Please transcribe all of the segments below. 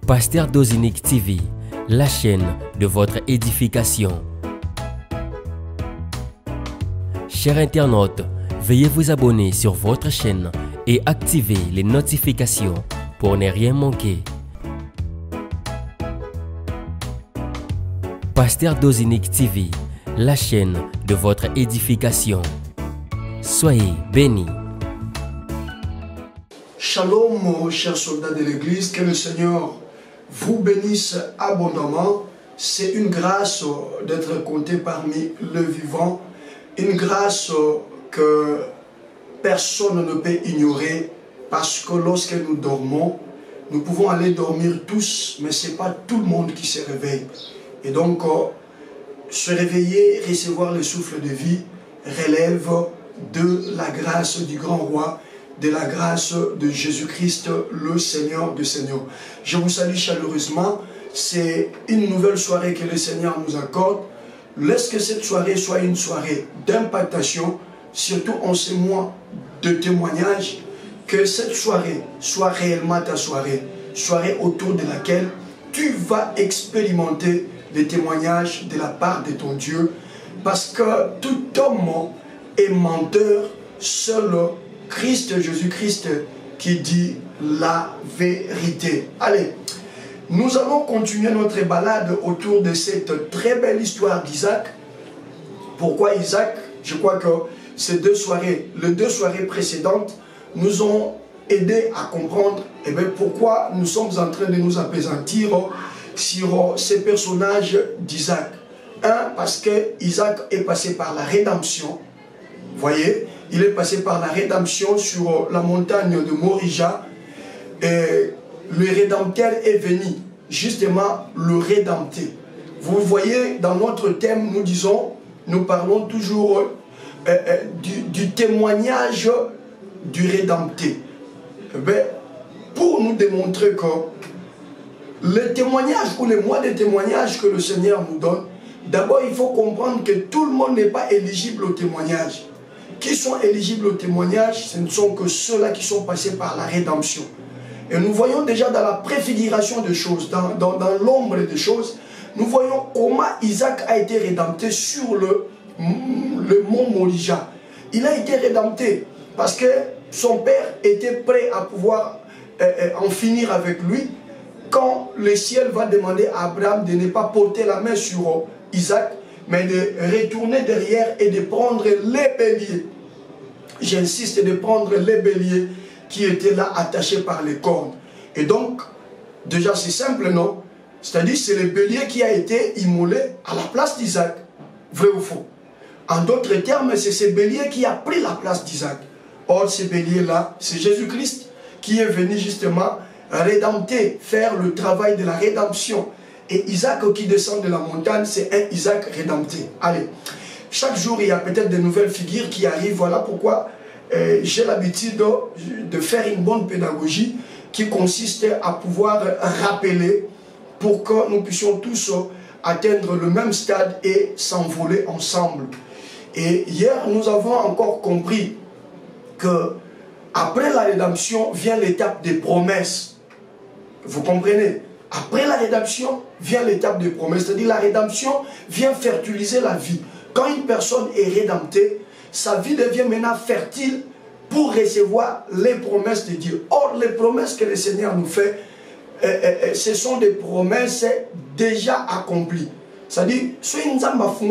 Pasteur Dozinique TV, la chaîne de votre édification. Chers internautes, veuillez vous abonner sur votre chaîne et activer les notifications pour ne rien manquer. Pasteur Dozinique TV, la chaîne de votre édification. Soyez bénis. Shalom, chers soldats de l'Église, que le Seigneur vous bénisse abondamment. C'est une grâce d'être compté parmi les vivants, une grâce que personne ne peut ignorer, parce que lorsque nous dormons, nous pouvons aller dormir tous, mais ce n'est pas tout le monde qui se réveille. Et donc, se réveiller, recevoir le souffle de vie, relève de la grâce du grand roi, de la grâce de Jésus-Christ, le Seigneur des Seigneurs. Je vous salue chaleureusement. C'est une nouvelle soirée que le Seigneur nous accorde. Laisse que cette soirée soit une soirée d'impactation, surtout en ces mois de témoignage. Que cette soirée soit réellement ta soirée, soirée autour de laquelle tu vas expérimenter les témoignages de la part de ton Dieu. Parce que tout homme est menteur, seul Christ, Jésus-Christ, qui dit la vérité. Allez, nous allons continuer notre balade autour de cette très belle histoire d'Isaac. Pourquoi Isaac? Je crois que ces les deux soirées précédentes nous ont aidé à comprendre pourquoi nous sommes en train de nous appesantir sur ces personnages d'Isaac. Un, parce que Isaac est passé par la rédemption. Voyez, il est passé par la rédemption sur la montagne de Morija. Et le Rédempteur est venu justement le rédempter. Vous voyez, dans notre thème, nous parlons toujours du témoignage du Rédempté. Pour nous démontrer que le témoignage ou les mois de témoignage que le Seigneur nous donne, d'abord il faut comprendre que tout le monde n'est pas éligible au témoignage. Qui sont éligibles au témoignage, ce ne sont que ceux-là qui sont passés par la rédemption. Et nous voyons déjà dans la préfiguration des choses, dans l'ombre des choses, nous voyons comment Isaac a été rédempté sur le mont Morija. Il a été rédempté parce que son père était prêt à pouvoir en finir avec lui quand le ciel va demander à Abraham de ne pas porter la main sur Isaac, mais de retourner derrière et de prendre les béliers. J'insiste, de prendre les béliers qui étaient là attachés par les cornes. Et donc, déjà c'est simple, non? C'est-à-dire c'est le bélier qui a été immolé à la place d'Isaac. Vrai ou faux? En d'autres termes, c'est ce bélier qui a pris la place d'Isaac. Or, ce bélier-là, c'est Jésus-Christ qui est venu justement rédempter, faire le travail de la rédemption. Et Isaac qui descend de la montagne, c'est un Isaac rédempté. Allez, chaque jour, il y a peut-être de nouvelles figures qui arrivent. Voilà pourquoi j'ai l'habitude de faire une bonne pédagogie qui consiste à pouvoir rappeler pour que nous puissions tous atteindre le même stade et s'envoler ensemble. Et hier, nous avons encore compris que après la rédemption vient l'étape des promesses. Vous comprenez? Après la rédemption vient l'étape des promesses. C'est-à-dire la rédemption vient fertiliser la vie. Quand une personne est rédemptée, sa vie devient maintenant fertile pour recevoir les promesses de Dieu. Or, les promesses que le Seigneur nous fait, ce sont des promesses déjà accomplies. C'est-à-dire, si nous avons fait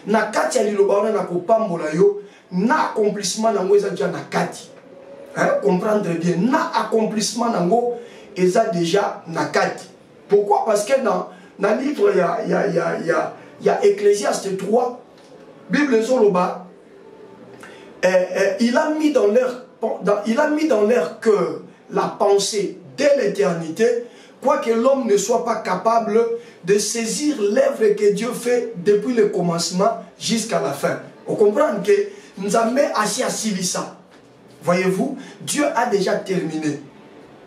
na kati ya liloba wana na kopambola yo na accomplissement nango eza déjà na kati. Comprendre bien, na accomplissement nango eza déjà na kati. Pourquoi? Parce que dans le livre il y a Ecclésiaste 3, Bible zoloba, il a mis dans leur cœur la pensée dès l'éternité, quoique l'homme ne soit pas capable de saisir l'œuvre que Dieu fait depuis le commencement jusqu'à la fin. On comprend que nous avons assez à ça. Voyez-vous, Dieu a déjà terminé.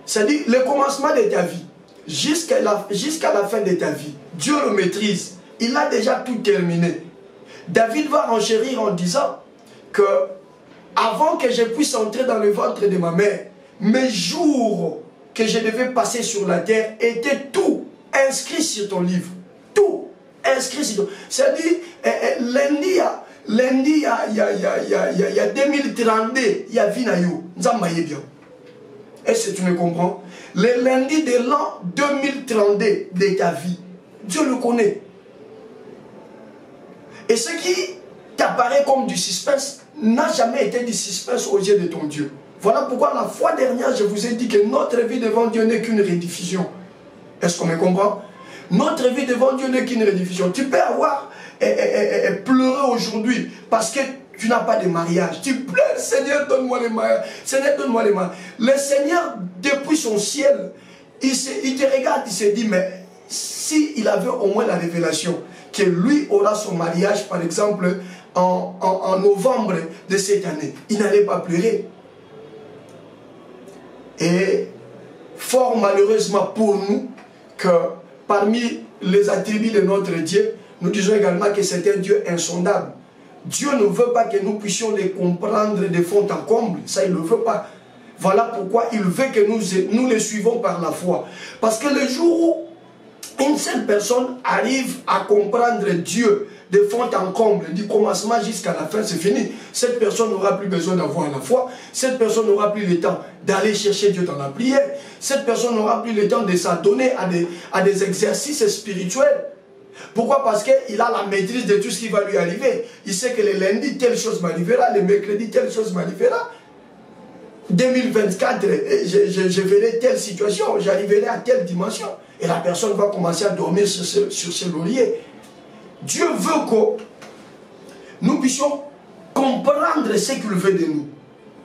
C'est-à-dire le commencement de ta vie jusqu'à la fin de ta vie. Dieu le maîtrise. Il a déjà tout terminé. David va renchérir en disant que avant que je puisse entrer dans le ventre de ma mère, mes jours que je devais passer sur la terre étaient tout inscrits sur ton livre. Tout inscrit sur ton livre. C'est-à-dire, lundi, il y a 2032, il y a Vinayo. Bien. Est-ce que tu me comprends? Le lundi de l'an 2032 de ta vie, Dieu le connaît. Et ce qui t'apparaît comme du suspense n'a jamais été du suspense aux yeux de ton Dieu. Voilà pourquoi la fois dernière, je vous ai dit que notre vie devant Dieu n'est qu'une rediffusion. Est-ce qu'on me comprend? Notre vie devant Dieu n'est qu'une rediffusion. Tu peux avoir pleuré aujourd'hui parce que tu n'as pas de mariage. Tu pleures, Seigneur, donne-moi les mariages. Seigneur, donne-moi les mariages. Le Seigneur, depuis son ciel, il te regarde, il se dit, mais s'il avait au moins la révélation que lui aura son mariage, par exemple, en novembre de cette année, il n'allait pas pleurer. Et fort malheureusement pour nous, que parmi les attributs de notre Dieu, nous disons également que c'est un Dieu insondable. Dieu ne veut pas que nous puissions les comprendre de fond en comble. Ça, il ne veut pas. Voilà pourquoi il veut que nous les suivons par la foi. Parce que le jour où une seule personne arrive à comprendre Dieu de fond en comble, du commencement jusqu'à la fin, c'est fini. Cette personne n'aura plus besoin d'avoir la foi. Cette personne n'aura plus le temps d'aller chercher Dieu dans la prière. Cette personne n'aura plus le temps de s'adonner à des exercices spirituels. Pourquoi? Parce qu'il a la maîtrise de tout ce qui va lui arriver. Il sait que le lundi, telle chose m'arrivera, le mercredi, telle chose m'arrivera. 2024, je verrai telle situation, j'arriverai à telle dimension. Et la personne va commencer à dormir sur ce laurier. Dieu veut que nous puissions comprendre ce qu'il veut de nous.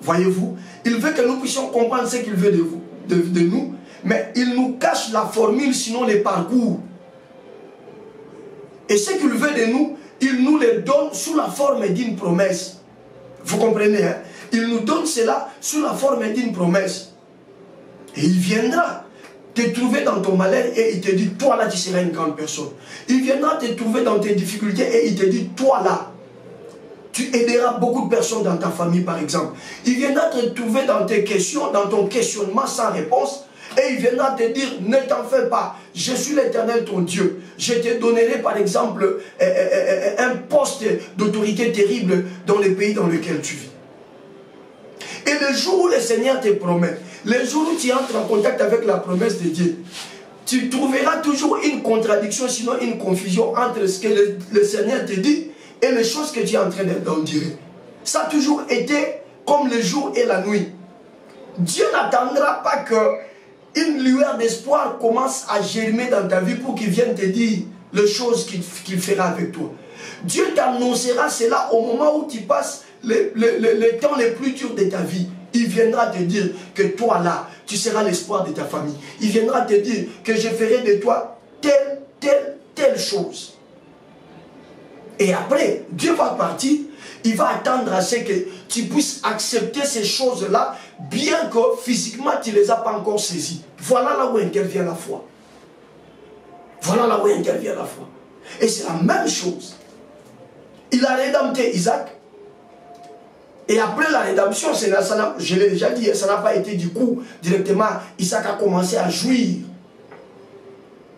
Voyez-vous? Il veut que nous puissions comprendre ce qu'il veut de nous, mais il nous cache la formule, sinon les parcours. Et ce qu'il veut de nous, il nous le donne sous la forme d'une promesse. Vous comprenez, hein? Il nous donne cela sous la forme d'une promesse. Et il viendra te trouver dans ton malheur et il te dit, toi là tu seras une grande personne. Il viendra te trouver dans tes difficultés et il te dit, toi là, tu aideras beaucoup de personnes dans ta famille par exemple. Il viendra te trouver dans tes questions, dans ton questionnement sans réponse. Et il viendra te dire, ne t'en fais pas, je suis l'Éternel ton Dieu. Je te donnerai par exemple un poste d'autorité terrible dans le pays dans lequel tu vis. Et le jour où le Seigneur te promet, le jour où tu entres en contact avec la promesse de Dieu, tu trouveras toujours une contradiction, sinon une confusion entre ce que le Seigneur te dit et les choses que tu es en train d'en dire. Ça a toujours été comme le jour et la nuit. Dieu n'attendra pas que une lueur d'espoir commence à germer dans ta vie pour qu'il vienne te dire les choses qu'il fera avec toi. Dieu t'annoncera cela au moment où tu passes les temps les plus durs de ta vie. Il viendra te dire que toi là, tu seras l'espoir de ta famille. Il viendra te dire que je ferai de toi telle chose. Et après, Dieu va partir. Il va attendre à ce que tu puisses accepter ces choses-là, bien que physiquement tu ne les as pas encore saisies. Voilà là où intervient la foi. Voilà là où intervient la foi. Et c'est la même chose. Il a rédempté Isaac. Et après la rédemption, je l'ai déjà dit, ça n'a pas été du coup directement. Isaac a commencé à jouir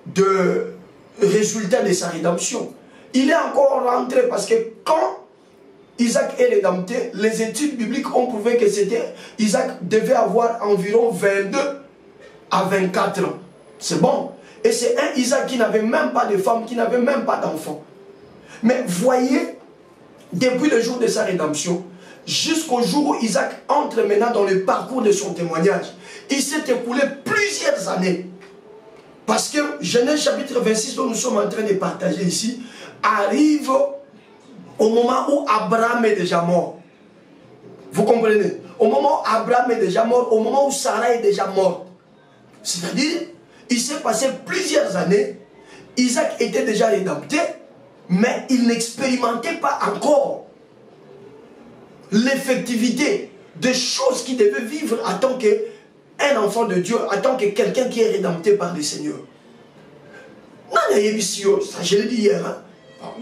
de résultats de sa rédemption. Il est encore rentré parce que quand Isaac est rédempté, les études bibliques ont prouvé que Isaac devait avoir environ 22 à 24 ans. C'est bon. Et c'est un Isaac qui n'avait même pas de femme, qui n'avait même pas d'enfant. Mais voyez, depuis le jour de sa rédemption, jusqu'au jour où Isaac entre maintenant dans le parcours de son témoignage, il s'est écoulé plusieurs années. Parce que Genèse chapitre 26, dont nous sommes en train de partager ici, arrive au moment où Abraham est déjà mort. Vous comprenez? Au moment où Abraham est déjà mort, au moment où Sarah est déjà morte. C'est-à-dire, il s'est passé plusieurs années, Isaac était déjà rédempté, mais il n'expérimentait pas encore l'effectivité des choses qu'il devait vivre en tant qu'un enfant de Dieu, en tant que quelqu'un qui est rédempté par le Seigneur. Non, je l'ai dit hier, hein?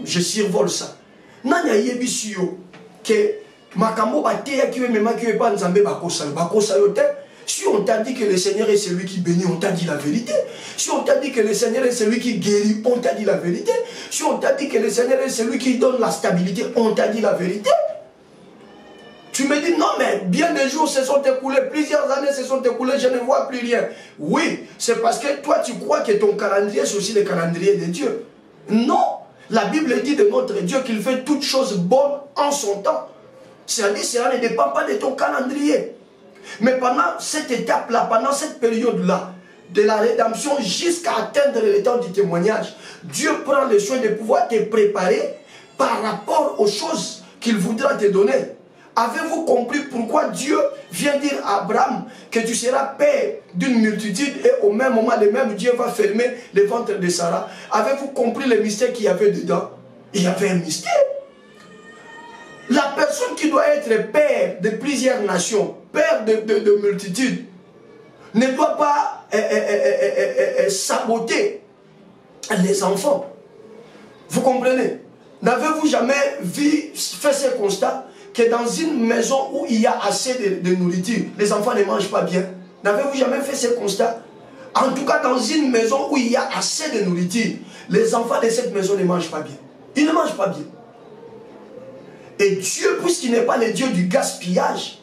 Je survole ça. Nanya yebisio que makambo bateya qui même qui veut pas nzambe bakosa yote. Si on t'a dit que le Seigneur est celui qui bénit, on t'a dit la vérité. Si on t'a dit que le Seigneur est celui qui guérit, on t'a dit la vérité. Si on t'a dit que le Seigneur est celui qui donne la stabilité, on t'a dit la vérité. Tu me dis, non mais bien des jours se sont écoulés, plusieurs années se sont écoulées, je ne vois plus rien. Oui, c'est parce que toi tu crois que ton calendrier c'est aussi le calendrier de Dieu. Non, la Bible dit de notre Dieu qu'il fait toutes choses bonnes en son temps. C'est-à-dire cela ne dépend pas de ton calendrier. Mais pendant cette étape-là, pendant cette période-là, de la rédemption jusqu'à atteindre le temps du témoignage, Dieu prend le soin de pouvoir te préparer par rapport aux choses qu'il voudra te donner. Avez-vous compris pourquoi Dieu vient dire à Abraham que tu seras père d'une multitude et au même moment, le même Dieu va fermer le ventre de Sarah? Avez-vous compris le mystère qu'il y avait dedans? Il y avait un mystère. La personne qui doit être père de plusieurs nations, père de multitudes, ne doit pas saboter les enfants. Vous comprenez? N'avez-vous jamais fait ce constat que dans une maison où il y a assez de nourriture, les enfants ne mangent pas bien? N'avez-vous jamais fait ce constat? En tout cas, dans une maison où il y a assez de nourriture, les enfants de cette maison ne mangent pas bien. Ils ne mangent pas bien. Et Dieu, puisqu'il n'est pas le Dieu du gaspillage,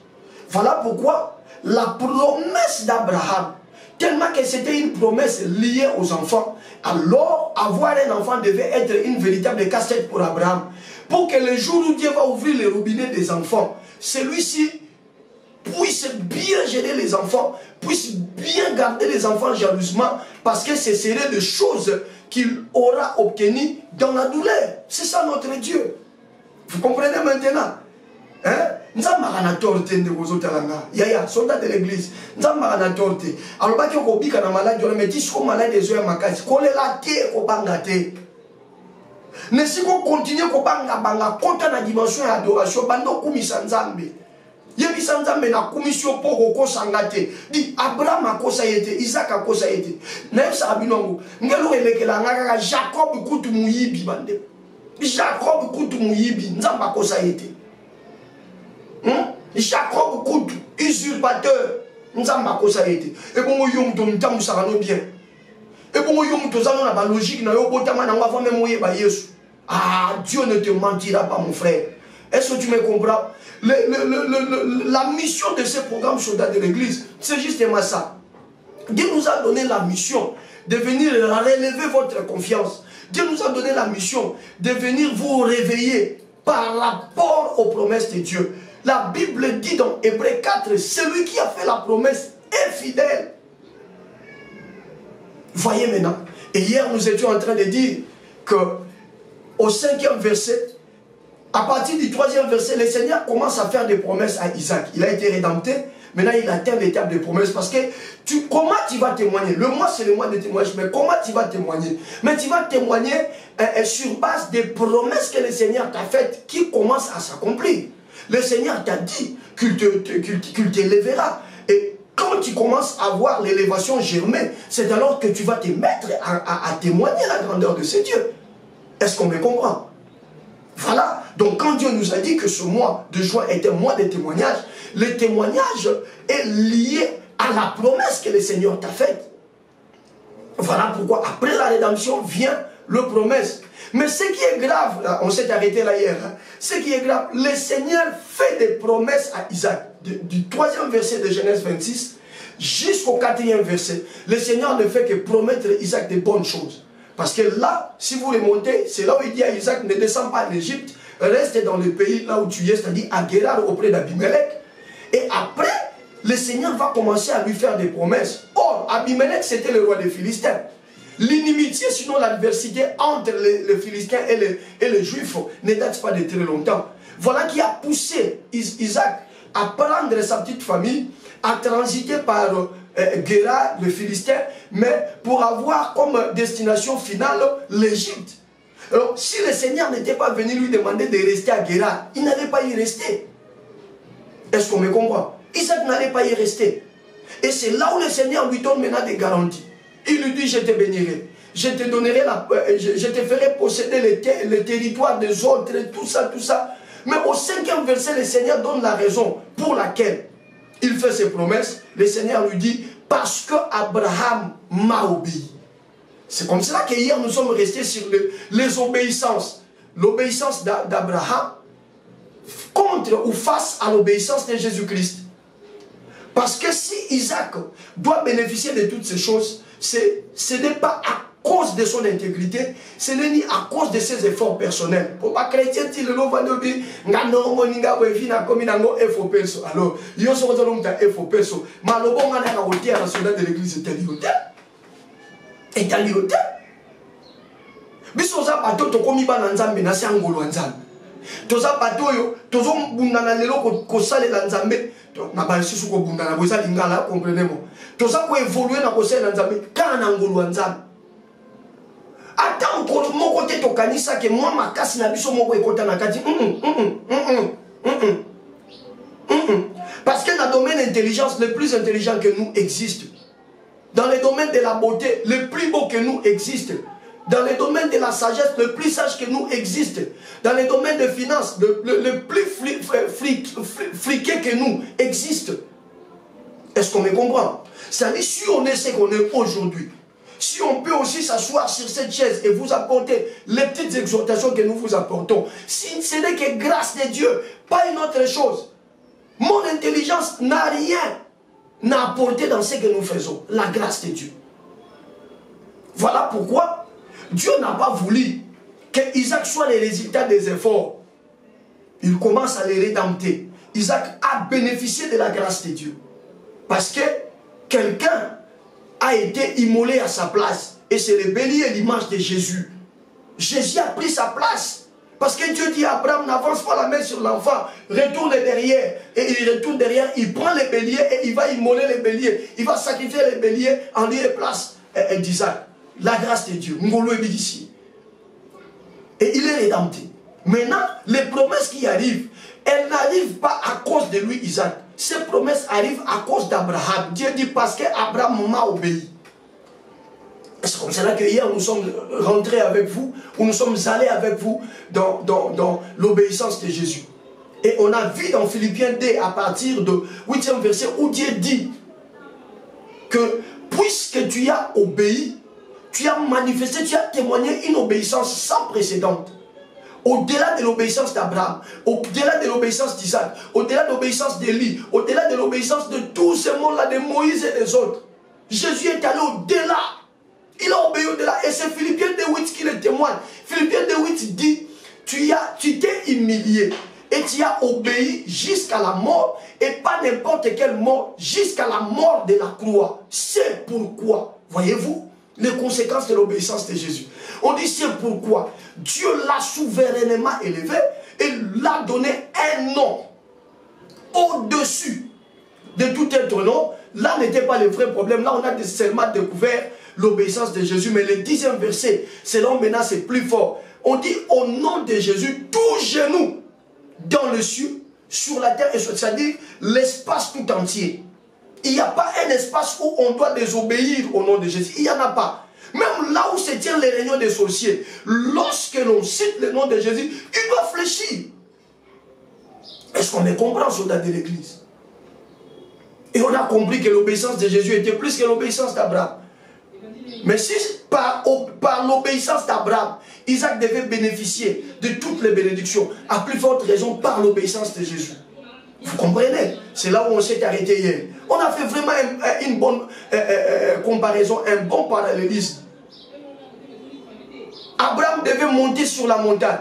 voilà pourquoi la promesse d'Abraham, tellement que c'était une promesse liée aux enfants, alors avoir un enfant devait être une véritable casse-tête pour Abraham. Pour que le jour où Dieu va ouvrir les robinets des enfants, celui-ci puisse bien gérer les enfants, puisse bien garder les enfants jalousement, parce que ce seraient des choses qu'il aura obtenues dans la douleur. C'est ça notre Dieu. Vous comprenez maintenant? Hein? Nous avons un torte de vos autres langues. Yaya, soldat de l'église. Nous avons un torte. Alors, si vous avez un malade, vous avez un malade des yeux à ma case. Vous avez la terre au bangate. Mais si vous continuez à banga, contre la dimension d'adoration, vous avez commission Nzambe. Yebi Nzambe na commission pour ko sangate. Di Abraham a kosa yete, Isaac a kosa yete. Na yesa abinongo. Ngelo elekela ngaka Jacob kutu muyibi bande. Jacob kutu muyibi, Nzamba kosa yete. Jacob kutu usurpateur, Nzamba kosa yete. Et bon yom to ntamu sarano bien. Et bon yom to zano na ba logique na yo botama na ngwa même moye ba Yesu. Ah, Dieu ne te mentira pas mon frère. Est-ce que tu me comprends? La mission de ce programme Soldat de l'église, c'est justement ça. Dieu nous a donné la mission de venir relever votre confiance. Dieu nous a donné la mission de venir vous réveiller par rapport aux promesses de Dieu. La Bible dit dans Hébreux 4, celui qui a fait la promesse est fidèle. Voyez maintenant. Et hier, nous étions en train de dire que au 5e verset, à partir du 3e verset, le Seigneur commence à faire des promesses à Isaac. Il a été rédempté. Maintenant, il atteint l'étape de promesse. Parce que comment tu vas témoigner? Le mois, c'est le mois de témoignage. Mais comment tu vas témoigner? Mais tu vas témoigner sur base des promesses que le Seigneur t'a faites qui commencent à s'accomplir. Le Seigneur t'a dit qu'il t'élèvera. Et quand tu commences à voir l'élévation germer, c'est alors que tu vas te mettre à témoigner la grandeur de ce Dieu. Est-ce qu'on me comprend? Voilà. Donc quand Dieu nous a dit que ce mois de juin est un mois de témoignage, le témoignage est lié à la promesse que le Seigneur t'a faite. Voilà pourquoi après la rédemption vient le promesse. Mais ce qui est grave, là, on s'est arrêté là hier, hein, ce qui est grave, le Seigneur fait des promesses à Isaac. Du 3e verset de Genèse 26 jusqu'au 4e verset, le Seigneur ne fait que promettre à Isaac de bonnes choses. Parce que là, si vous remontez, c'est là où il dit à Isaac, ne descends pas en Égypte, reste dans le pays là où tu es, c'est-à-dire à Guérar auprès d'Abimelech. Et après, le Seigneur va commencer à lui faire des promesses. Or, Abimelech, c'était le roi des Philistins. L'inimitié, sinon l'adversité entre les Philistins et les Juifs ne date pas de très longtemps. Voilà qui a poussé Isaac à prendre sa petite famille, à transiter par Guérar, le Philistin, mais pour avoir comme destination finale l'Égypte. Alors, si le Seigneur n'était pas venu lui demander de rester à Guérar, il n'allait pas y rester. Est-ce qu'on me comprend? Isaac n'allait pas y rester. Et c'est là où le Seigneur lui donne maintenant des garanties. Il lui dit, je te bénirai. je te donnerai je te ferai posséder les territoires des autres, et tout ça, tout ça. Mais au 5e verset, le Seigneur donne la raison pour laquelle il fait ses promesses. Le Seigneur lui dit, parce que Abraham m'a obéi. C'est comme cela qu'hier nous sommes restés sur les obéissances. L'obéissance d'Abraham contre ou face à l'obéissance de Jésus-Christ. Parce que si Isaac doit bénéficier de toutes ces choses, ce n'est pas à cause de son intégrité, ce n'est ni à cause de ses efforts personnels. Pour pas chrétien, il le va dire, alors, il y a un faux perso. Alors, il y a un faux perso. Mais le bon a un soldat de l'église est alioté. Est alioté. Bisoza bato to komi ba na nzambe na se angolo nzambe. Toza bato yo, tozo bundana lelo ko salela nzambe. Na ba susu ko bundana ko sa lingala, comprenez-moi. Toza ko évoluer na ko salela nzambe kana ngolo nzambe. Ata encore mon côté to kanisa ke moi makasi na biso moko ekota na kati. Parce que dans le domaine d'intelligence, le plus intelligent que nous existe. Dans le domaine de la beauté, le plus beau que nous existe. Dans le domaine de la sagesse, le plus sage que nous existe. Dans le domaine des finances, le plus friqué que nous existe. Est-ce qu'on me comprend? C'est-à-dire, si on est ce qu'on est aujourd'hui, si on peut aussi s'asseoir sur cette chaise et vous apporter les petites exhortations que nous vous apportons, si ce n'est que grâce de Dieu, pas une autre chose. Mon intelligence n'a rien apporté dans ce que nous faisons. La grâce de Dieu. Voilà pourquoi Dieu n'a pas voulu que Isaac soit le résultat des efforts. Il commence à les rédempter. Isaac a bénéficié de la grâce de Dieu. Parce que quelqu'un a été immolé à sa place. Et c'est le bélier et l'image de Jésus. Jésus a pris sa place. Parce que Dieu dit à Abraham, n'avance pas la main sur l'enfant, retourne derrière. Et il retourne derrière, il prend les béliers et il va immoler les béliers. Il va sacrifier les béliers en lieu et place d'Isaac. La grâce de Dieu. Et il est rédempté. Maintenant, les promesses qui arrivent, elles n'arrivent pas à cause de lui, Isaac. Ces promesses arrivent à cause d'Abraham. Dieu dit parce qu'Abraham m'a obéi. C'est comme cela que hier nous sommes rentrés avec vous, ou nous sommes allés avec vous dans l'obéissance de Jésus. Et on a vu dans Philippiens 2 à partir de 8e verset où Dieu dit que puisque tu as obéi, tu as manifesté, tu as témoigné une obéissance sans précédent. Au-delà de l'obéissance d'Abraham, au-delà de l'obéissance d'Isaac, au-delà de l'obéissance d'Élie, au-delà de l'obéissance de tous ces mondes-là, de Moïse et des autres. Jésus est allé au-delà. Il a obéi au-delà. Et c'est Philippiens 2.8 qui le témoigne. Philippiens 2.8 dit, tu t'es humilié et tu as obéi jusqu'à la mort, et pas n'importe quelle mort, jusqu'à la mort de la croix. C'est pourquoi, voyez-vous, les conséquences de l'obéissance de Jésus. On dit c'est pourquoi Dieu l'a souverainement élevé et l'a donné un nom au-dessus de tout autre nom. Là n'était pas le vrai problème. Là on a seulement découvert l'obéissance de Jésus. Mais le 10e verset, selon maintenant c'est plus fort. On dit au nom de Jésus, tout genou dans le ciel, sur la terre et sur, c'est-à-dire l'espace tout entier. Il n'y a pas un espace où on doit désobéir au nom de Jésus. Il n'y en a pas. Même là où se tiennent les réunions des sorciers, lorsque l'on cite le nom de Jésus, il doit fléchir. Est-ce qu'on me comprend, soldat de l'église? Et on a compris que l'obéissance de Jésus était plus que l'obéissance d'Abraham. Mais si par l'obéissance d'Abraham, Isaac devait bénéficier de toutes les bénédictions, à plus forte raison par l'obéissance de Jésus. Vous comprenez? C'est là où on s'est arrêté hier. On a fait vraiment une bonne comparaison, un bon parallélisme. Abraham devait monter sur la montagne.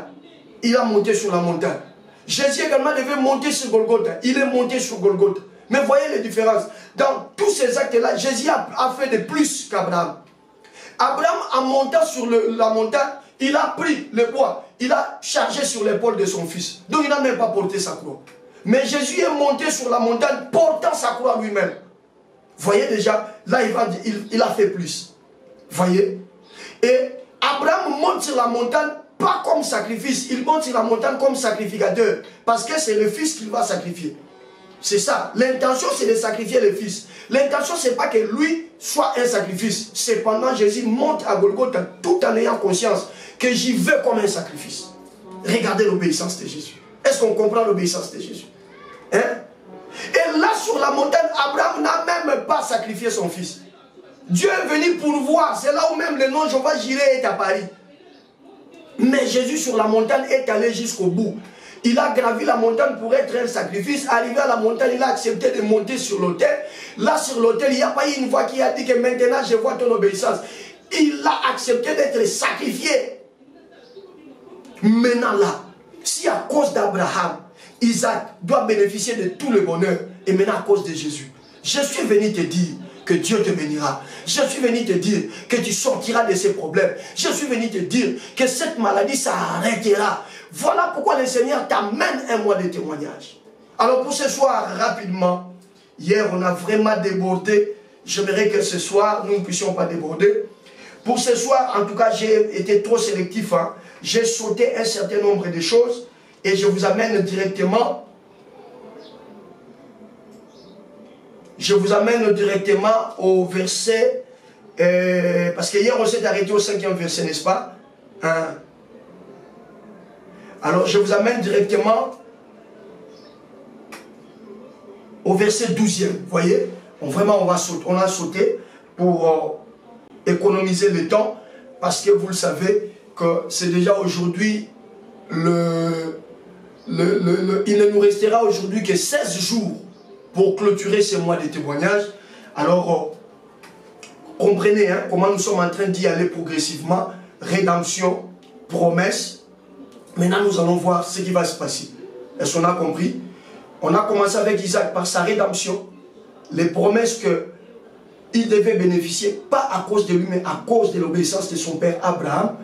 Il a monté sur la montagne. Jésus également devait monter sur Golgotha. Il est monté sur Golgotha. Mais voyez les différences. Dans tous ces actes-là, Jésus a fait de plus qu'Abraham. Abraham, en montant sur la montagne, il a pris le poids. Il a chargé sur l'épaule de son fils. Donc il n'a même pas porté sa croix. Mais Jésus est monté sur la montagne portant sa croix lui-même. Voyez déjà, là il a fait plus. Voyez. Et Abraham monte sur la montagne pas comme sacrifice. Il monte sur la montagne comme sacrificateur. Parce que c'est le fils qu'il va sacrifier. C'est ça. L'intention, c'est de sacrifier le Fils. L'intention, ce n'est pas que lui soit un sacrifice. Cependant, Jésus monte à Golgotha tout en ayant conscience que j'y vais comme un sacrifice. Regardez l'obéissance de Jésus. Est-ce qu'on comprend l'obéissance de Jésus? Hein? Et là, sur la montagne, Abraham n'a même pas sacrifié son fils. Dieu est venu pour voir. C'est là où même le nom Jéhovah Jireh est à Paris. Mais Jésus sur la montagne est allé jusqu'au bout. Il a gravi la montagne pour être un sacrifice. Arrivé à la montagne, il a accepté de monter sur l'autel. Là, sur l'autel, il n'y a pas eu une voix qui a dit que maintenant je vois ton obéissance. Il a accepté d'être sacrifié. Maintenant là, si à cause d'Abraham, Isaac doit bénéficier de tout le bonheur, et maintenant à cause de Jésus, je suis venu te dire que Dieu te bénira. Je suis venu te dire que tu sortiras de ces problèmes. Je suis venu te dire que cette maladie s'arrêtera. Voilà pourquoi le Seigneur t'amène un mois de témoignage. Alors pour ce soir, rapidement, hier on a vraiment débordé. J'aimerais que ce soir, nous ne puissions pas déborder. Pour ce soir, en tout cas, j'ai été trop sélectif. Hein. J'ai sauté un certain nombre de choses et je vous amène directement. Je vous amène directement au verset, parce que hier on s'est arrêté au 5e verset, n'est-ce pas? Hein? Alors je vous amène directement au verset 12e. Vous voyez? Vraiment on a sauté pour économiser le temps, parce que vous le savez que c'est déjà aujourd'hui il ne nous restera aujourd'hui que 16 jours pour clôturer ce mois de témoignages. Alors, comprenez hein, comment nous sommes en train d'y aller progressivement. Rédemption, promesse. Maintenant, nous allons voir ce qui va se passer. Est-ce qu'on a compris? On a commencé avec Isaac par sa rédemption. Les promesses qu'il devait bénéficier, pas à cause de lui, mais à cause de l'obéissance de son père Abraham.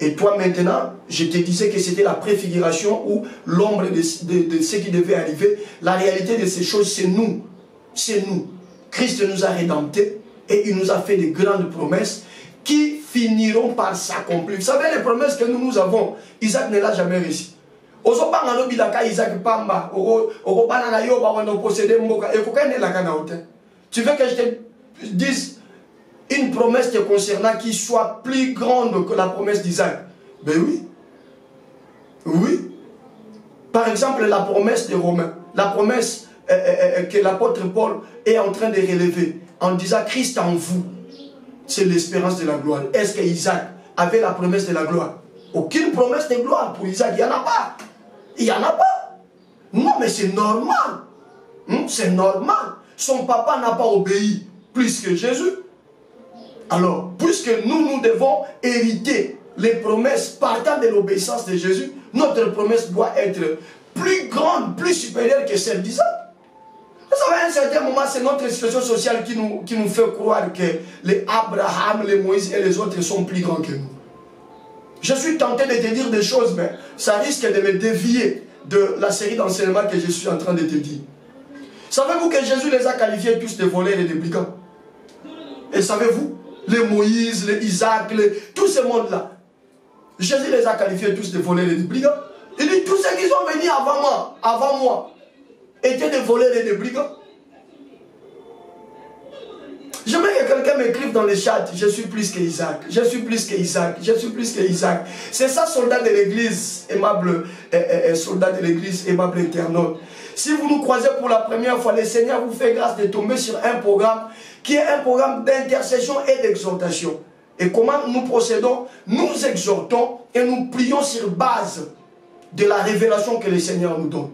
Et toi maintenant, je te disais que c'était la préfiguration ou l'ombre de ce qui devait arriver. La réalité de ces choses, c'est nous. C'est nous. Christ nous a rédemptés et il nous a fait de grandes promesses qui finiront par s'accomplir. Vous savez, les promesses que nous avons, Isaac ne l'a jamais réussi. Tu veux que je te dise une promesse te concernant qui soit plus grande que la promesse d'Isaac? Ben oui. Oui. Par exemple, la promesse des Romains. La promesse que l'apôtre Paul est en train de relever en disant Christ en vous. C'est l'espérance de la gloire. Est-ce que Isaac avait la promesse de la gloire? Aucune promesse de gloire pour Isaac. Il n'y en a pas. Il n'y en a pas. Non, mais c'est normal. C'est normal. Son papa n'a pas obéi plus que Jésus. Alors, puisque nous devons hériter les promesses partant de l'obéissance de Jésus, notre promesse doit être plus grande, plus supérieure que celle d'Isaac. Vous savez, à un certain moment, c'est notre situation sociale qui nous fait croire que les Abraham, les Moïse et les autres sont plus grands que nous. Je suis tenté de te dire des choses, mais ça risque de me dévier de la série d'enseignements que je suis en train de te dire. Savez-vous que Jésus les a qualifiés tous de voleurs et de brigands? Et savez-vous, les Moïse, les Isaac, tous ces mondes-là, Jésus les a qualifiés tous de voleurs et de brigands. Il dit, tous ceux qui sont venus avant moi, étaient des voleurs et des brigands. J'aimerais que quelqu'un m'écrive dans le chat, je suis plus que Isaac, je suis plus que Isaac, je suis plus que Isaac. C'est ça, soldat de l'église, aimable soldat de l'église, aimable internaute. Si vous nous croisez pour la première fois, le Seigneur vous fait grâce de tomber sur un programme qui est un programme d'intercession et d'exhortation. Et comment nous procédons? Nous exhortons et nous prions sur base de la révélation que le Seigneur nous donne.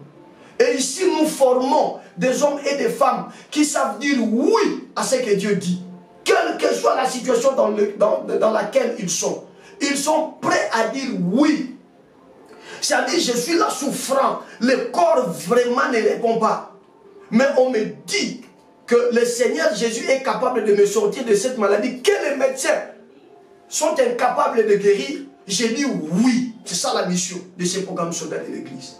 Et ici, nous formons des hommes et des femmes qui savent dire oui à ce que Dieu dit. Quelle que soit la situation dans laquelle ils sont prêts à dire oui. C'est-à-dire, je suis là souffrant, le corps vraiment ne répond pas. Mais on me dit que le Seigneur Jésus est capable de me sortir de cette maladie, que les médecins sont incapables de guérir. J'ai dit oui. C'est ça la mission de ce programme soldat de l'église.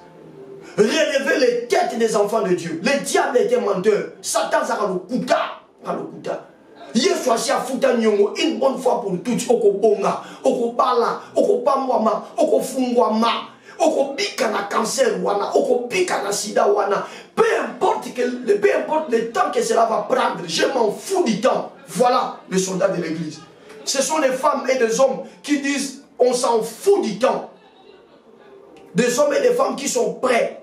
Relever les têtes des enfants de Dieu. Le diable était menteur. Satan a le kuta. Yesu a futa nyongo une bonne fois pour toutes. Oko bonga, oko bala, oko pamwama, oko fungwama, oko bika na cancer wana, oko bika na sida wana. Peu importe peu importe le temps que cela va prendre, je m'en fous du temps. Voilà les soldats de l'église. Ce sont des femmes et des hommes qui disent on s'en fout du temps. Des hommes et des femmes qui sont prêts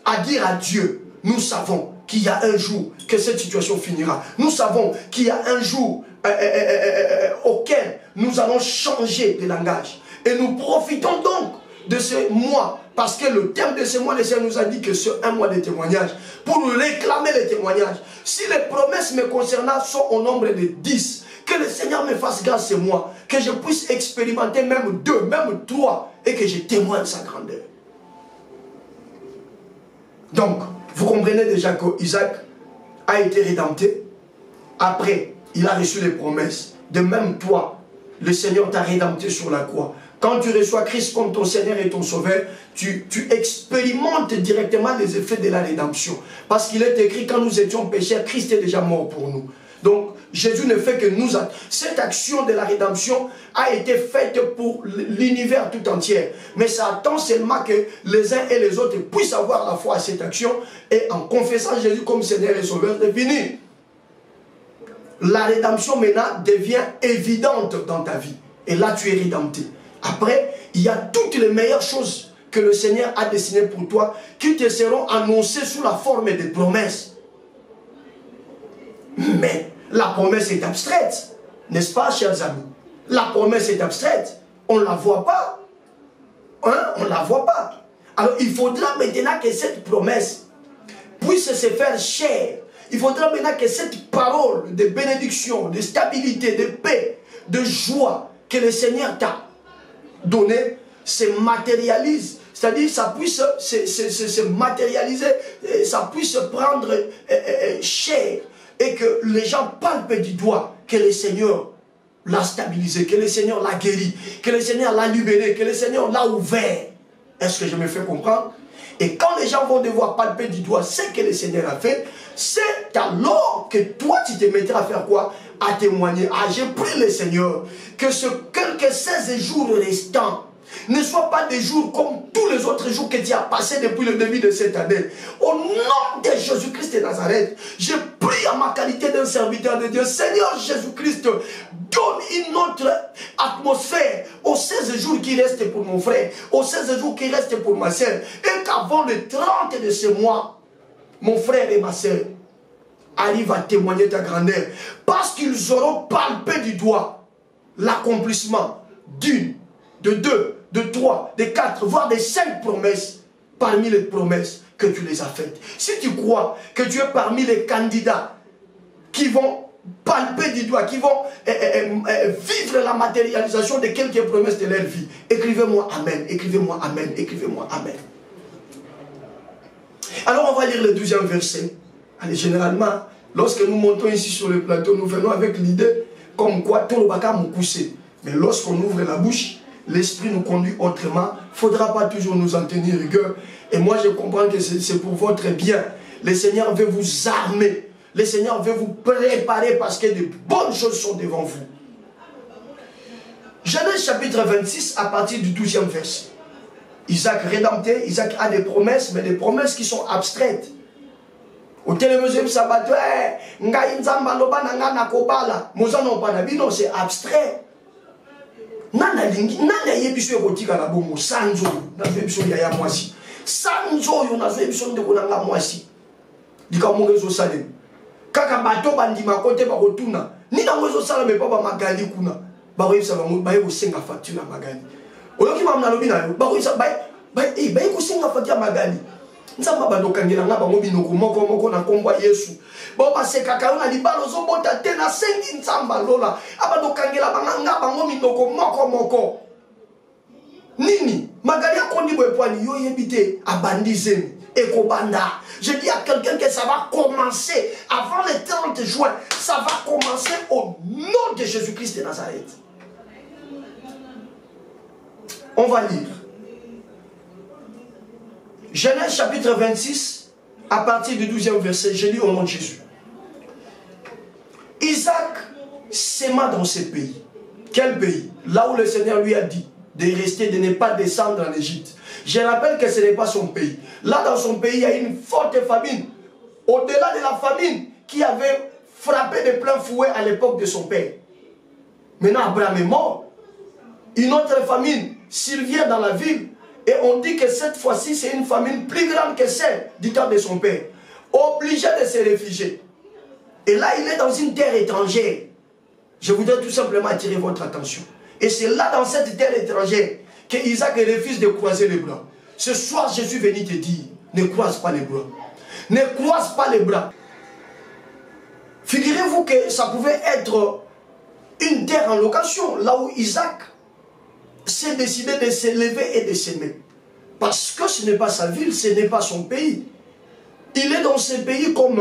à dire à Dieu, nous savons qu'il y a un jour que cette situation finira. Nous savons qu'il y a un jour auquel nous allons changer de langage. Et nous profitons donc de ce mois, parce que le thème de ce mois, le Seigneur nous a dit que c'est un mois de témoignage, pour nous réclamer les témoignages. Si les promesses me concernant sont au nombre de 10, que le Seigneur me fasse grâce ce mois, que je puisse expérimenter même 2, même 3, et que je témoigne sa grandeur. Donc, vous comprenez déjà qu'Isaac a été rédempté. Après, il a reçu les promesses. De même, toi, le Seigneur t'a rédempté sur la croix. Quand tu reçois Christ comme ton Seigneur et ton Sauveur, tu expérimentes directement les effets de la rédemption. Parce qu'il est écrit, quand nous étions pécheurs, Christ est déjà mort pour nous. Donc, Jésus ne fait que nous... Cette action de la rédemption a été faite pour l'univers tout entier. Mais ça attend seulement que les uns et les autres puissent avoir la foi à cette action. Et en confessant Jésus comme Seigneur et Sauveur, c'est fini. La rédemption maintenant devient évidente dans ta vie. Et là, tu es rédempté. Après, il y a toutes les meilleures choses que le Seigneur a dessinées pour toi qui te seront annoncées sous la forme de promesses. Mais la promesse est abstraite, n'est-ce pas, chers amis? La promesse est abstraite, on ne la voit pas. Hein? On ne la voit pas. Alors, il faudra maintenant que cette promesse puisse se faire chair. Il faudra maintenant que cette parole de bénédiction, de stabilité, de paix, de joie que le Seigneur t'a donné se matérialise. C'est-à-dire ça puisse se matérialiser, ça puisse prendre chair. Et que les gens palpent du doigt que le Seigneur l'a stabilisé, que le Seigneur l'a guéri, que le Seigneur l'a libéré, que le Seigneur l'a ouvert. Est-ce que je me fais comprendre? Et quand les gens vont devoir palper du doigt ce que le Seigneur a fait, c'est alors que toi tu te mettras à faire quoi? À témoigner. Ah, j'ai prié le Seigneur que ce quelques 16 jours restants ne soient pas des jours comme tous les autres jours que tu as passés depuis le début de cette année. Au nom de Jésus-Christ de Nazareth, je prie à ma qualité d'un serviteur de Dieu. Seigneur Jésus-Christ, donne une autre atmosphère aux 16 jours qui restent pour mon frère, aux 16 jours qui restent pour ma soeur. Et qu'avant le 30 de ce mois, mon frère et ma soeur arrivent à témoigner ta grandeur. Parce qu'ils auront palpé du doigt l'accomplissement d'une, de 2, de 3, de 4, voire de 5 promesses parmi les promesses que tu les as faites. Si tu crois que tu es parmi les candidats qui vont palper du doigt, qui vont vivre la matérialisation de quelques promesses de leur vie, écrivez-moi Amen, écrivez-moi Amen, écrivez-moi Amen. Alors on va lire le 12e verset. Allez, généralement, lorsque nous montons ici sur le plateau, nous venons avec l'idée comme quoi tout le baka m'a poussé. Mais lorsqu'on ouvre la bouche, l'esprit nous conduit autrement. Il ne faudra pas toujours nous en tenir rigueur. Et moi, je comprends que c'est pour votre bien. Le Seigneur veut vous armer. Le Seigneur veut vous préparer parce que de bonnes choses sont devant vous. Genèse chapitre 26, à partir du 12e verset. Isaac rédempté, Isaac a des promesses, mais des promesses qui sont abstraites. Au télémusée, c'est abstrait. Nana yebiso ekotika na bongo sanzo na yebiso ya mwasi sanzo yo na yebiso ndeko na mwasi dikamonge zo salem kaka bato bandima kote ba kotuna ni na mwezo sala me papa magali kuna ba koyisa ba ba senga facture magali oyoki mamna lobi na yo ba koyisa ba ko senga facture magali nzamba bandokangela nga bango binoko moko na kombo Yesu bo baseka kaona libalo zo bota te na sengi nzamba lola abandokangela banga bango binoko moko nini magali akondi boepwani yo yebite abandizemi ekobanda. Je dis à quelqu'un que ça va commencer avant le 30 juin, ça va commencer au nom de Jésus-Christ de Nazareth. On va lire Genèse chapitre 26, à partir du 12e verset, je lis au nom de Jésus. Isaac s'aima dans ce pays. Quel pays? Là où le Seigneur lui a dit de rester, de ne pas descendre en Égypte. Je rappelle que ce n'est pas son pays. Là, dans son pays, il y a une forte famine. au-delà de la famine qui avait frappé de plein fouet à l'époque de son père. Maintenant, Abraham est mort. Une autre famine survient dans la ville. Et on dit que cette fois-ci, c'est une famine plus grande que celle du temps de son père. Obligé de se réfugier. Et là, il est dans une terre étrangère. Je voudrais tout simplement attirer votre attention. Et c'est là, dans cette terre étrangère, que Isaac refuse de croiser les bras. Ce soir, je suis venu te dire, ne croise pas les bras. Ne croise pas les bras. Figurez-vous que ça pouvait être une terre en location, là où Isaac s'est décidé de se lever et de s'aimer. Parce que ce n'est pas sa ville, ce n'est pas son pays. Il est dans ce pays comme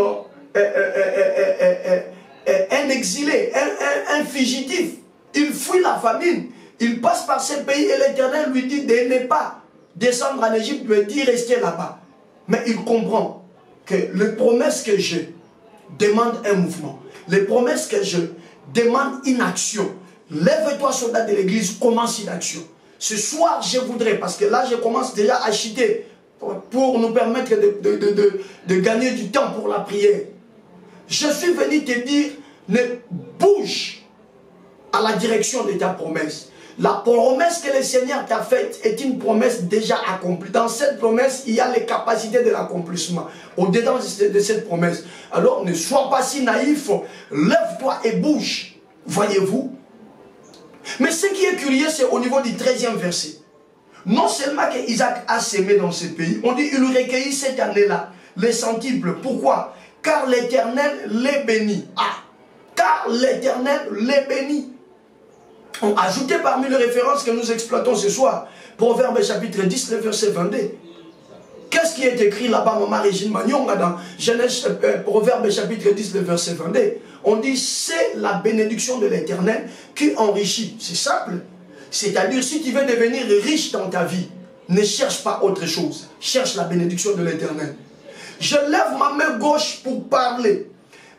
un exilé, un fugitif. Il fuit la famine. Il passe par ce pays et l'Éternel lui dit de ne pas descendre en Égypte, mais d'y rester là-bas. Mais il comprend que les promesses que je demande un mouvement. Les promesses que je demande une action. Lève-toi, soldat de l'église, commence une action. Ce soir, je voudrais, parce que là, je commence déjà à chuter pour nous permettre de gagner du temps pour la prière. Je suis venu te dire, ne bouge à la direction de ta promesse. La promesse que le Seigneur t'a faite est une promesse déjà accomplie. Dans cette promesse, il y a les capacités de l'accomplissement. Au-dedans de cette promesse. Alors, ne sois pas si naïf. Lève-toi et bouge. Voyez-vous? Mais ce qui est curieux, c'est au niveau du 13e verset. Non seulement que Isaac a sémé dans ce pays, on dit qu'il recueillit cette année-là les centiples. Pourquoi? Car l'Éternel les bénit. Ah! Car l'Éternel les bénit. On a ajouté parmi les références que nous exploitons ce soir, Proverbe chapitre 10, le verset 22. Qu'est-ce qui est écrit là-bas, Maman Régine Magnonga, dans Genèse, Proverbe chapitre 10, le verset 22? On dit, c'est la bénédiction de l'Éternel qui enrichit. C'est simple. C'est-à-dire, si tu veux devenir riche dans ta vie, ne cherche pas autre chose. Cherche la bénédiction de l'Éternel. Je lève ma main gauche pour parler.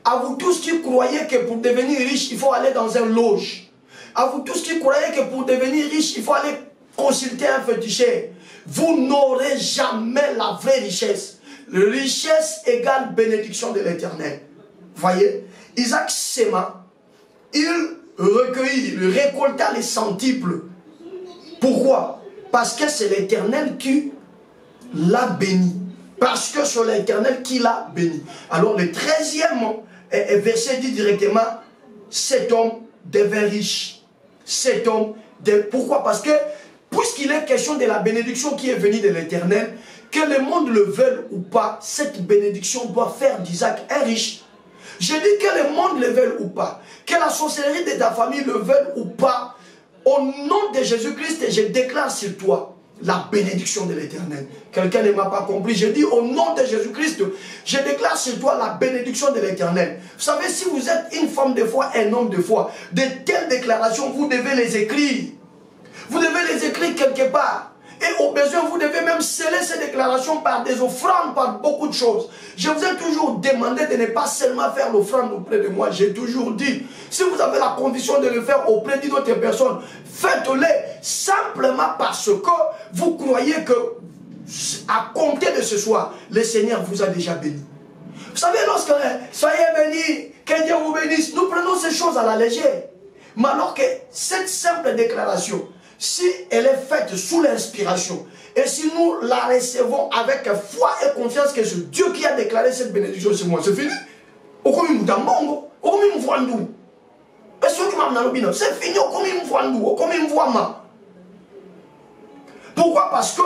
À vous tous qui croyez que pour devenir riche, il faut aller dans un loge. À vous tous qui croyez que pour devenir riche, il faut aller consulter un féticheur. Vous n'aurez jamais la vraie richesse. La richesse égale bénédiction de l'Éternel. Voyez, Isaac s'aima, il recueillit, il récolta les centiples. Pourquoi? Parce que c'est l'Éternel qui l'a béni. Parce que c'est l'Éternel qui l'a béni. Alors le 13e verset dit directement, cet homme devint riche. Cet homme, pourquoi? Parce que puisqu'il est question de la bénédiction qui est venue de l'Éternel, que le monde le veuille ou pas, cette bénédiction doit faire d'Isaac un riche. Je dis que le monde le veuille ou pas, que la sorcellerie de ta famille le veuille ou pas, au nom de Jésus-Christ, je déclare sur toi la bénédiction de l'Éternel. Quelqu'un ne m'a pas compris. Je dis au nom de Jésus-Christ, je déclare sur toi la bénédiction de l'Éternel. Vous savez, si vous êtes une femme de foi, un homme de foi, de telles déclarations, vous devez les écrire. Vous devez les écrire quelque part. Et au besoin, vous devez même sceller ces déclarations par des offrandes, par beaucoup de choses. Je vous ai toujours demandé de ne pas seulement faire l'offrande auprès de moi. J'ai toujours dit, si vous avez la conviction de le faire auprès d'une autre personne, faites-le simplement parce que vous croyez que, à compter de ce soir, le Seigneur vous a déjà béni. Vous savez, lorsque soyez bénis, que Dieu vous bénisse, nous prenons ces choses à la légère. Mais alors que cette simple déclaration, si elle est faite sous l'inspiration, et si nous la recevons avec foi et confiance que c'est Dieu qui a déclaré cette bénédiction sur moi, c'est fini. C'est fini. Pourquoi? Parce que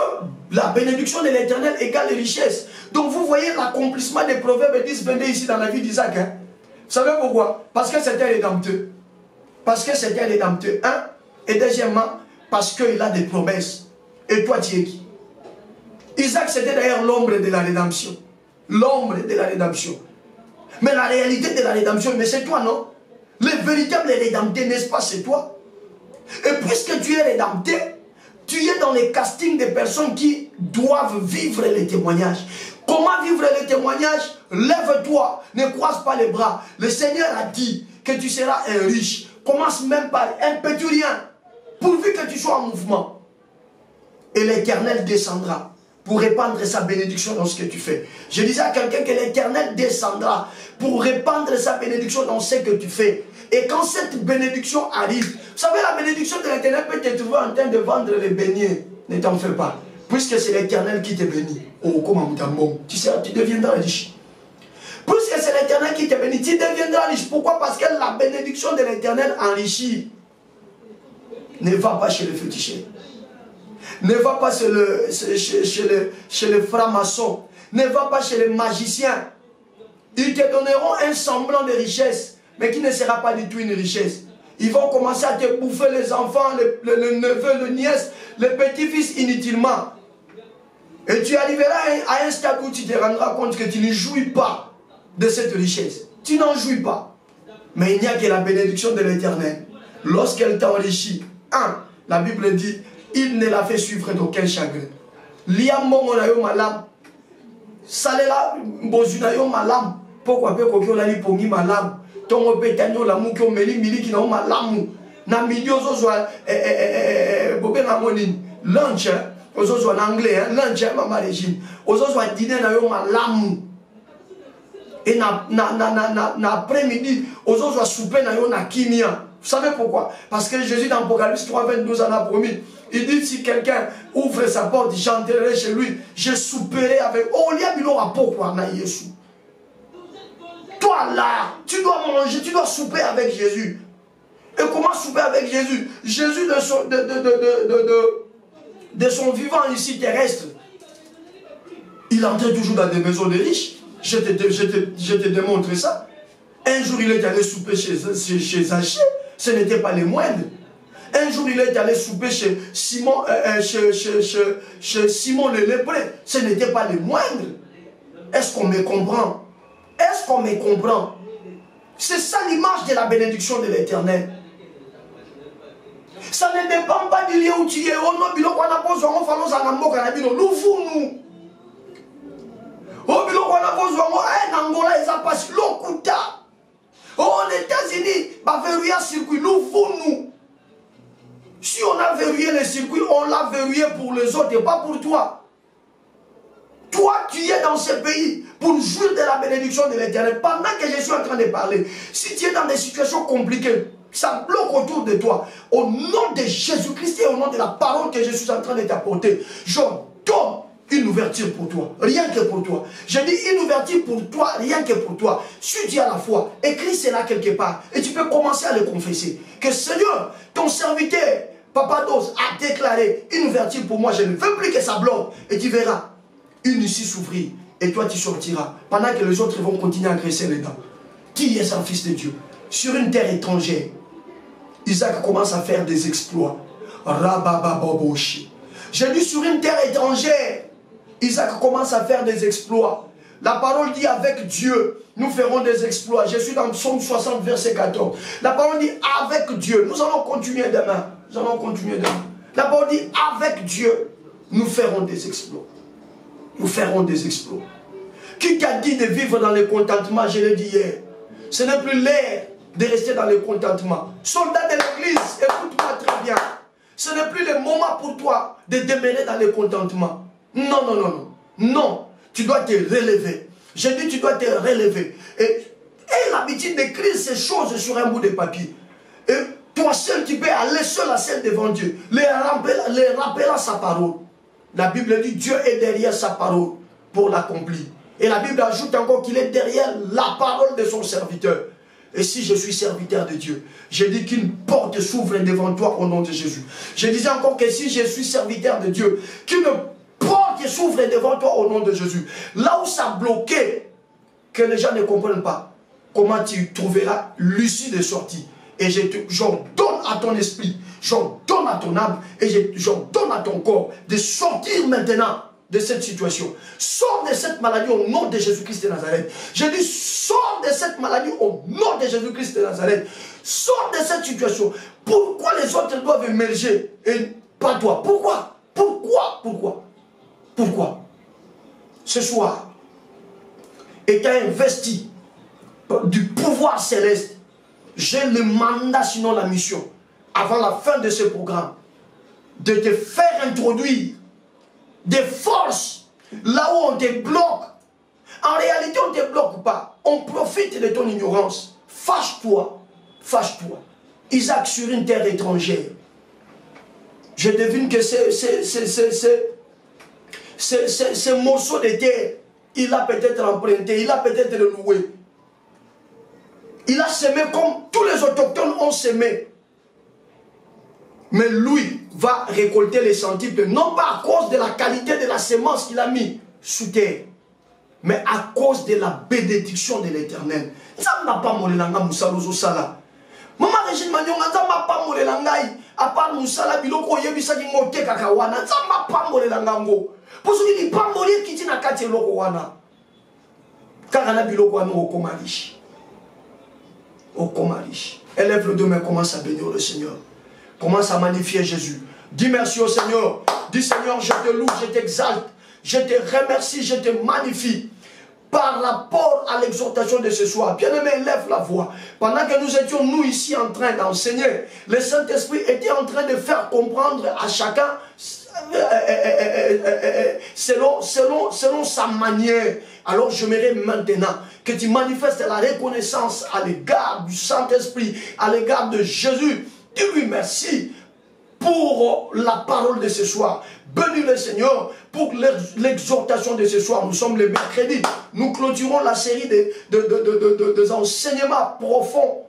la bénédiction de l'Éternel égale les richesses. Donc vous voyez l'accomplissement des Proverbes 10, 22 ici dans la vie d'Isaac. Hein? Vous savez pourquoi? Parce que c'était rédempteur. Parce que c'était rédempteur. Un. Et deuxièmement, parce qu'il a des promesses. Et toi, tu es qui? Isaac, c'était d'ailleurs l'ombre de la rédemption. L'ombre de la rédemption. Mais la réalité de la rédemption, mais c'est toi, non? Le véritable rédempteur, n'est-ce pas, c'est toi? Et puisque tu es rédempteur, tu es dans les castings des personnes qui doivent vivre les témoignages. Comment vivre les témoignages? Lève-toi, ne croise pas les bras. Le Seigneur a dit que tu seras un riche. Commence même par un petit rien. Pourvu que tu sois en mouvement. Et l'Éternel descendra pour répandre sa bénédiction dans ce que tu fais. Je disais à quelqu'un que l'Éternel descendra pour répandre sa bénédiction dans ce que tu fais. Et quand cette bénédiction arrive, vous savez, la bénédiction de l'Éternel peut te trouver en train de vendre les beignets. Ne t'en fais pas. Puisque c'est l'Éternel qui te bénit. Oh, comment tu sais, tu deviendras riche. Puisque c'est l'Éternel qui te bénit, tu deviendras riche. Pourquoi? Parce que la bénédiction de l'Éternel enrichit. Ne va pas chez le féticheur. Ne va pas chez les francs-maçons. Ne va pas chez les magiciens. Ils te donneront un semblant de richesse, mais qui ne sera pas du tout une richesse. Ils vont commencer à te bouffer les enfants, le neveu, le nièce, le petit-fils inutilement. Et tu arriveras à un stade où tu te rendras compte que tu ne jouis pas de cette richesse. Tu n'en jouis pas. Mais il n'y a que la bénédiction de l'Éternel. Lorsqu'elle t'enrichit, la Bible dit, il ne l'a fait suivre d'aucun chagrin. Liambo monayo malam. Salela bozunayo malam. Pourquoi peu qu'on a li pongi malam. Tongo petanyo la mou kyo meli mili ki na o malam. Na milio zozwa bobe na monine. Lunch ozozwa en anglais, lunch mama régime. Ozozwa dîner na yo malam. Et na après-midi, ozozwa souper na yo na kimia. Vous savez pourquoi? Parce que Jésus dans Apocalypse 3, 22 en a promis. Il dit, si quelqu'un ouvre sa porte, j'entrerai chez lui, je souperai avec... Oh, il y a un pourquoi na Jésus. Toi là, tu dois manger, tu dois souper avec Jésus. Et comment souper avec Jésus? Jésus de son vivant ici terrestre, il entrait toujours dans des maisons de riches. Je te démontre ça. Un jour, il est allé souper chez Zachée. Ce n'était pas les moindres. Un jour, il est allé souper chez Simon, Simon le lépreux. Ce n'était pas les moindres. Est-ce qu'on me comprend? Est-ce qu'on me comprend? C'est ça l'image de la bénédiction de l'Éternel. Ça ne dépend pas du lieu où tu es. Aux États-Unis, circuit, nous. Si on a verrouillé le circuit, on l'a verrouillé pour les autres et pas pour toi. Toi, tu es dans ce pays pour jouir de la bénédiction de l'Éternel. Pendant que je suis en train de parler, si tu es dans des situations compliquées, ça bloque autour de toi. Au nom de Jésus-Christ et au nom de la parole que je suis en train de t'apporter, je donne une ouverture pour toi, rien que pour toi. Je dis une ouverture pour toi, rien que pour toi. Si tu as la foi, écris cela quelque part et tu peux commencer à le confesser. Que Seigneur, ton serviteur, Papados, a déclaré une ouverture pour moi. Je ne veux plus que ça bloque. Et tu verras une issue s'ouvrir et toi tu sortiras. Pendant que les autres vont continuer à graisser les dents. Qui est un fils de Dieu? Sur une terre étrangère, Isaac commence à faire des exploits. Rabababoshi. J'ai dit sur une terre étrangère, Isaac commence à faire des exploits. La parole dit avec Dieu, nous ferons des exploits. Je suis dans Psaume 60, verset 14. La parole dit avec Dieu. Nous allons continuer demain. Nous allons continuer demain. La parole dit avec Dieu, nous ferons des exploits. Nous ferons des exploits. Qui t'a dit de vivre dans le contentement? Je l'ai dit hier. Ce n'est plus l'ère de rester dans le contentement. Soldat de l'église, écoute-moi très bien. Ce n'est plus le moment pour toi de demeurer dans le contentement. Non, non, non, non. Non, tu dois te relever. J'ai dit tu dois te relever. Et l'habitude d'écrire ces choses sur un bout de papier. Et toi seul, tu peux aller seul à celle devant Dieu. Les rappeler à sa parole. La Bible dit Dieu est derrière sa parole pour l'accomplir. Et la Bible ajoute encore qu'il est derrière la parole de son serviteur. Et si je suis serviteur de Dieu, je dis qu'une porte s'ouvre devant toi au nom de Jésus. Je disais encore que si je suis serviteur de Dieu, qu'une porte s'ouvre devant toi au nom de Jésus. Là où ça bloqué, que les gens ne comprennent pas, comment tu trouveras l'issue de sortie. Et j'en donne à ton esprit, j'en donne à ton âme, et j'en donne à ton corps de sortir maintenant de cette situation. Sors de cette maladie au nom de Jésus-Christ de Nazareth. Je dis, sors de cette maladie au nom de Jésus-Christ de Nazareth. Sors de cette situation. Pourquoi les autres doivent émerger et pas toi? Pourquoi? Pourquoi? Pourquoi? Pourquoi? Ce soir, étant investi du pouvoir céleste, j'ai le mandat, sinon la mission, avant la fin de ce programme, de te faire introduire des forces, là où on te bloque. En réalité, on ne te bloque pas. On profite de ton ignorance. Fâche-toi. Fâche-toi. Isaac sur une terre étrangère. Je devine que ce morceau de terre, il a peut-être emprunté, il a peut-être loué. Il a semé comme tous les autochtones ont semé. Mais lui va récolter les centiples, non pas à cause de la qualité de la semence qu'il a mis sous terre, mais à cause de la bénédiction de l'Éternel. Ça n'a pas molelanga musalozo sala. Maman Régine Magnonga, ça m'a pas molelangai. À part musala biloko yebisa ki ngote kakawana, ça m'a pas molelanga ngo. Pour ce qui n'est pas mourir qui dit na kati loko wana. Karana biloko wana okomarishi. Okomarishi. Élève le deux mains, commence à bénir le Seigneur. Commence à magnifier Jésus. Dis merci au Seigneur. Dis Seigneur, je te loue, je t'exalte. Je te remercie, je te magnifie. Par rapport à l'exhortation de ce soir, bien-aimé, lève la voix. Pendant que nous étions, nous, ici, en train d'enseigner, le Saint-Esprit était en train de faire comprendre à chacun selon sa manière. Alors, j'aimerais maintenant que tu manifestes la reconnaissance à l'égard du Saint-Esprit, à l'égard de Jésus. Dis-lui merci pour la parole de ce soir. Bénis le Seigneur pour l'exhortation de ce soir. Nous sommes le mercredi. Nous clôturons la série des enseignements profonds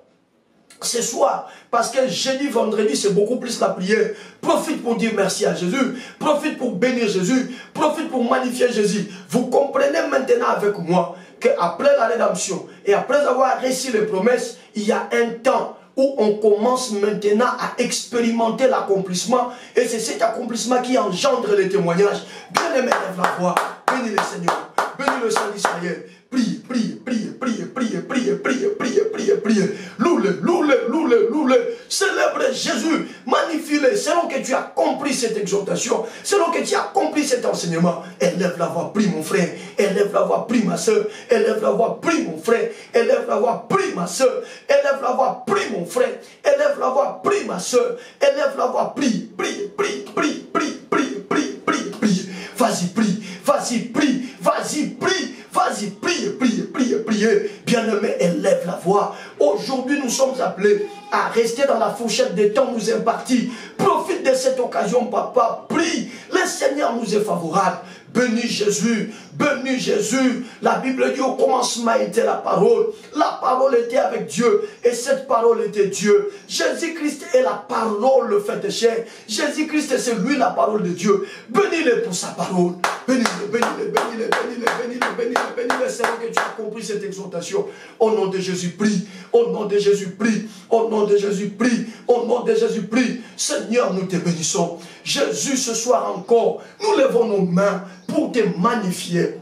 ce soir. Parce que jeudi, vendredi, c'est beaucoup plus la prière. Profite pour dire merci à Jésus. Profite pour bénir Jésus. Profite pour magnifier Jésus. Vous comprenez maintenant avec moi qu'après la rédemption et après avoir reçu les promesses, il y a un temps où on commence maintenant à expérimenter l'accomplissement. Et c'est cet accomplissement qui engendre les témoignages. Bien-aimé, lève la voix. Bénis le Seigneur. Bénis le Saint d'Israël. Prie, prie, prie, prie, prie, prie, prie, prie, prie, prie. Loue-le, loue-le, loue-le, loue-le. Célèbre Jésus. Magnifie-le. Selon que tu as compris cette exhortation, selon que tu as compris cet enseignement, élève la voix, prie mon frère. Élève la voix, prie ma soeur. Élève la voix, prie mon frère. Élève la voix, prie ma soeur. Élève la voix, prie mon frère. Élève la voix, prie ma soeur. Élève la voix, prie, prie, prie, prie, prie, prie, prie, prie, prie. Vas-y, prie, vas-y, prie, vas-y, prie. Vas-y, prie, prie, prie, prie. Bien-aimé, élève la voix. Aujourd'hui, nous sommes appelés à rester dans la fourchette des temps nous impartis. Profite de cette occasion, papa. Prie. Le Seigneur nous est favorable. Bénis Jésus, bénis Jésus. La Bible dit au commencement était la parole. La parole était avec Dieu et cette parole était Dieu. Jésus-Christ est la parole faite chair. Jésus-Christ c'est lui la parole de Dieu. Bénis-le pour sa parole. Bénis-le, bénis-le, bénis-le, bénis-le, bénis-le, bénis-le, bénis-le. C'est que tu as compris cette exhortation. Au nom de Jésus, prie. Au nom de Jésus, prie. Au nom de Jésus, prie. Au nom de Jésus, prie. Seigneur, nous te bénissons. Jésus, ce soir encore, nous levons nos mains pour te magnifier.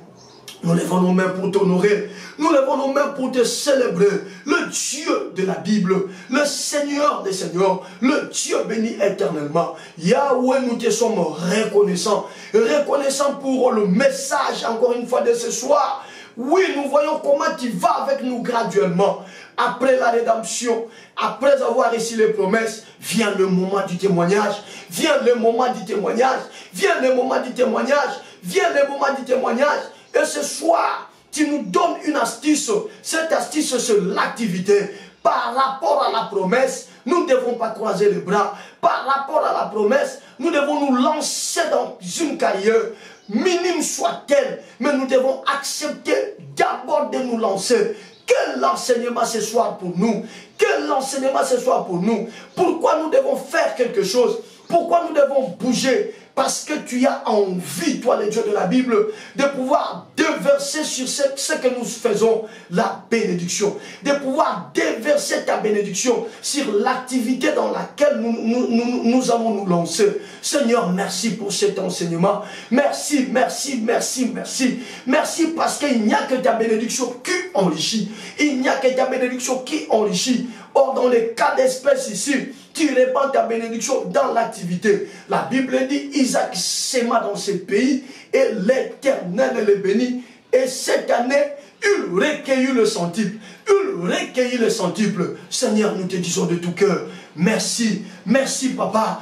Nous levons nos mains pour t'honorer. Nous levons nos mains pour te célébrer. Le Dieu de la Bible, le Seigneur des Seigneurs, le Dieu béni éternellement. Yahweh, nous te sommes reconnaissants. Reconnaissants pour le message, encore une fois, de ce soir. Oui, nous voyons comment tu vas avec nous graduellement. Après la rédemption, après avoir reçu les promesses, vient le moment du témoignage. Vient le moment du témoignage. Vient le moment du témoignage. Vient le moment du témoignage. Et ce soir, tu nous donnes une astuce. Cette astuce, c'est l'activité. Par rapport à la promesse, nous ne devons pas croiser les bras. Par rapport à la promesse, nous devons nous lancer dans une carrière, minime soit-elle, mais nous devons accepter d'abord de nous lancer. Quel enseignement ce soir pour nous? Quel enseignement ce soir pour nous? Pourquoi nous devons faire quelque chose? Pourquoi nous devons bouger? Parce que tu as envie, toi le Dieu de la Bible, de pouvoir déverser sur ce que nous faisons la bénédiction. De pouvoir déverser ta bénédiction sur l'activité dans laquelle nous allons nous lancer. Seigneur, merci pour cet enseignement. Merci, merci, merci, merci. Merci parce qu'il n'y a que ta bénédiction qui enrichit. Il n'y a que ta bénédiction qui enrichit. Or, dans les cas d'espèce ici, tu répands ta bénédiction dans l'activité. La Bible dit, Isaac sema dans ce pays et l'Éternel le bénit. Et cette année, il recueillit le centuple. Il recueillit le centuple. Seigneur, nous te disons de tout cœur, merci, merci papa,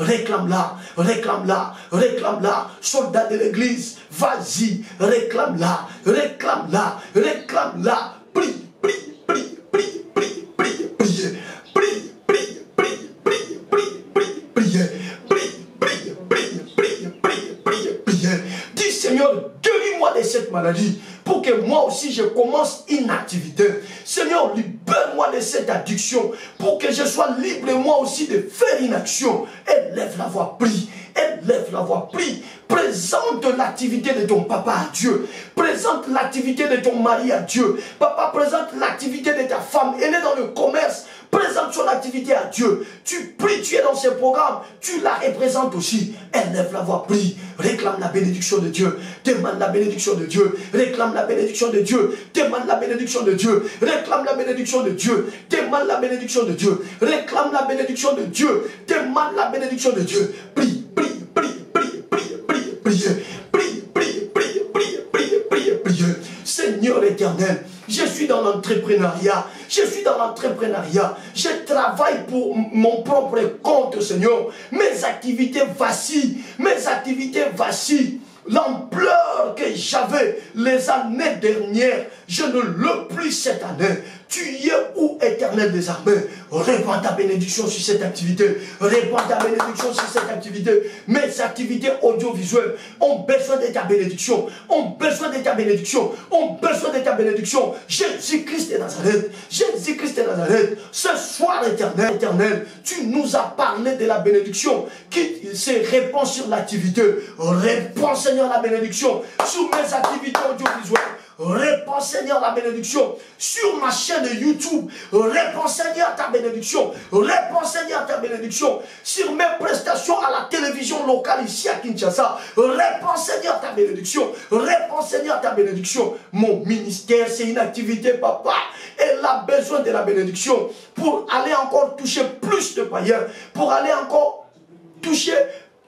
réclame-la, réclame-la, réclame-la. Soldat de l'église, vas-y, réclame-la, réclame-la, réclame-la. Prie, prie, prie, prie, prie, prie, prie, prie, prie, prie, prie, prie, prie, prie. Dis Seigneur, guéris-moi de cette maladie pour que moi aussi je commence une activité. Seigneur, libère-moi de cette addiction pour que je sois libre moi aussi de faire une action. Élève la voix, prie. Élève la voix, prie. Présente l'activité de ton papa à Dieu. Présente l'activité de ton mari à Dieu. Papa, présente l'activité de ta femme. Elle est dans le commerce. Présente son activité à Dieu. Tu pries, tu es dans ses programmes. Tu la représentes aussi. Élève la voix, prie. Réclame la bénédiction de Dieu. Demande la bénédiction de Dieu. Réclame la bénédiction de Dieu. Demande la bénédiction de Dieu. Réclame la bénédiction de Dieu. Demande la bénédiction de Dieu. Réclame la bénédiction de Dieu. Demande la bénédiction de Dieu. Prie, prie, prie, prie, prie, prie, prie, prie, prie, prie, prie, prie, prie, prie. Seigneur éternel, je suis dans l'entrepreneuriat. Je suis dans l'entrepreneuriat. Je travaille pour mon propre compte, Seigneur. Mes activités vacillent. Mes activités vacillent. L'ampleur que j'avais les années dernières, je ne l'ai plus cette année. Tu y es où, éternel des armées? Répands ta bénédiction sur cette activité. Répands ta bénédiction sur cette activité. Mes activités audiovisuelles ont besoin de ta bénédiction. Ont besoin de ta bénédiction. Ont besoin de ta bénédiction. Jésus-Christ de Nazareth. Jésus-Christ de Nazareth. Ce soir, éternel, tu nous as parlé de la bénédiction qui se répand sur l'activité. Répands, Seigneur, la bénédiction sur mes activités audiovisuelles. Répands, Seigneur, la bénédiction sur ma chaîne YouTube. Répands, Seigneur, ta bénédiction. Répands, Seigneur, ta bénédiction sur mes prestations à la télévision locale ici à Kinshasa. Répands, Seigneur, ta bénédiction. Répands, Seigneur, ta bénédiction. Mon ministère, c'est une activité, papa. Elle a besoin de la bénédiction pour aller encore toucher plus de païens, pour aller encore toucher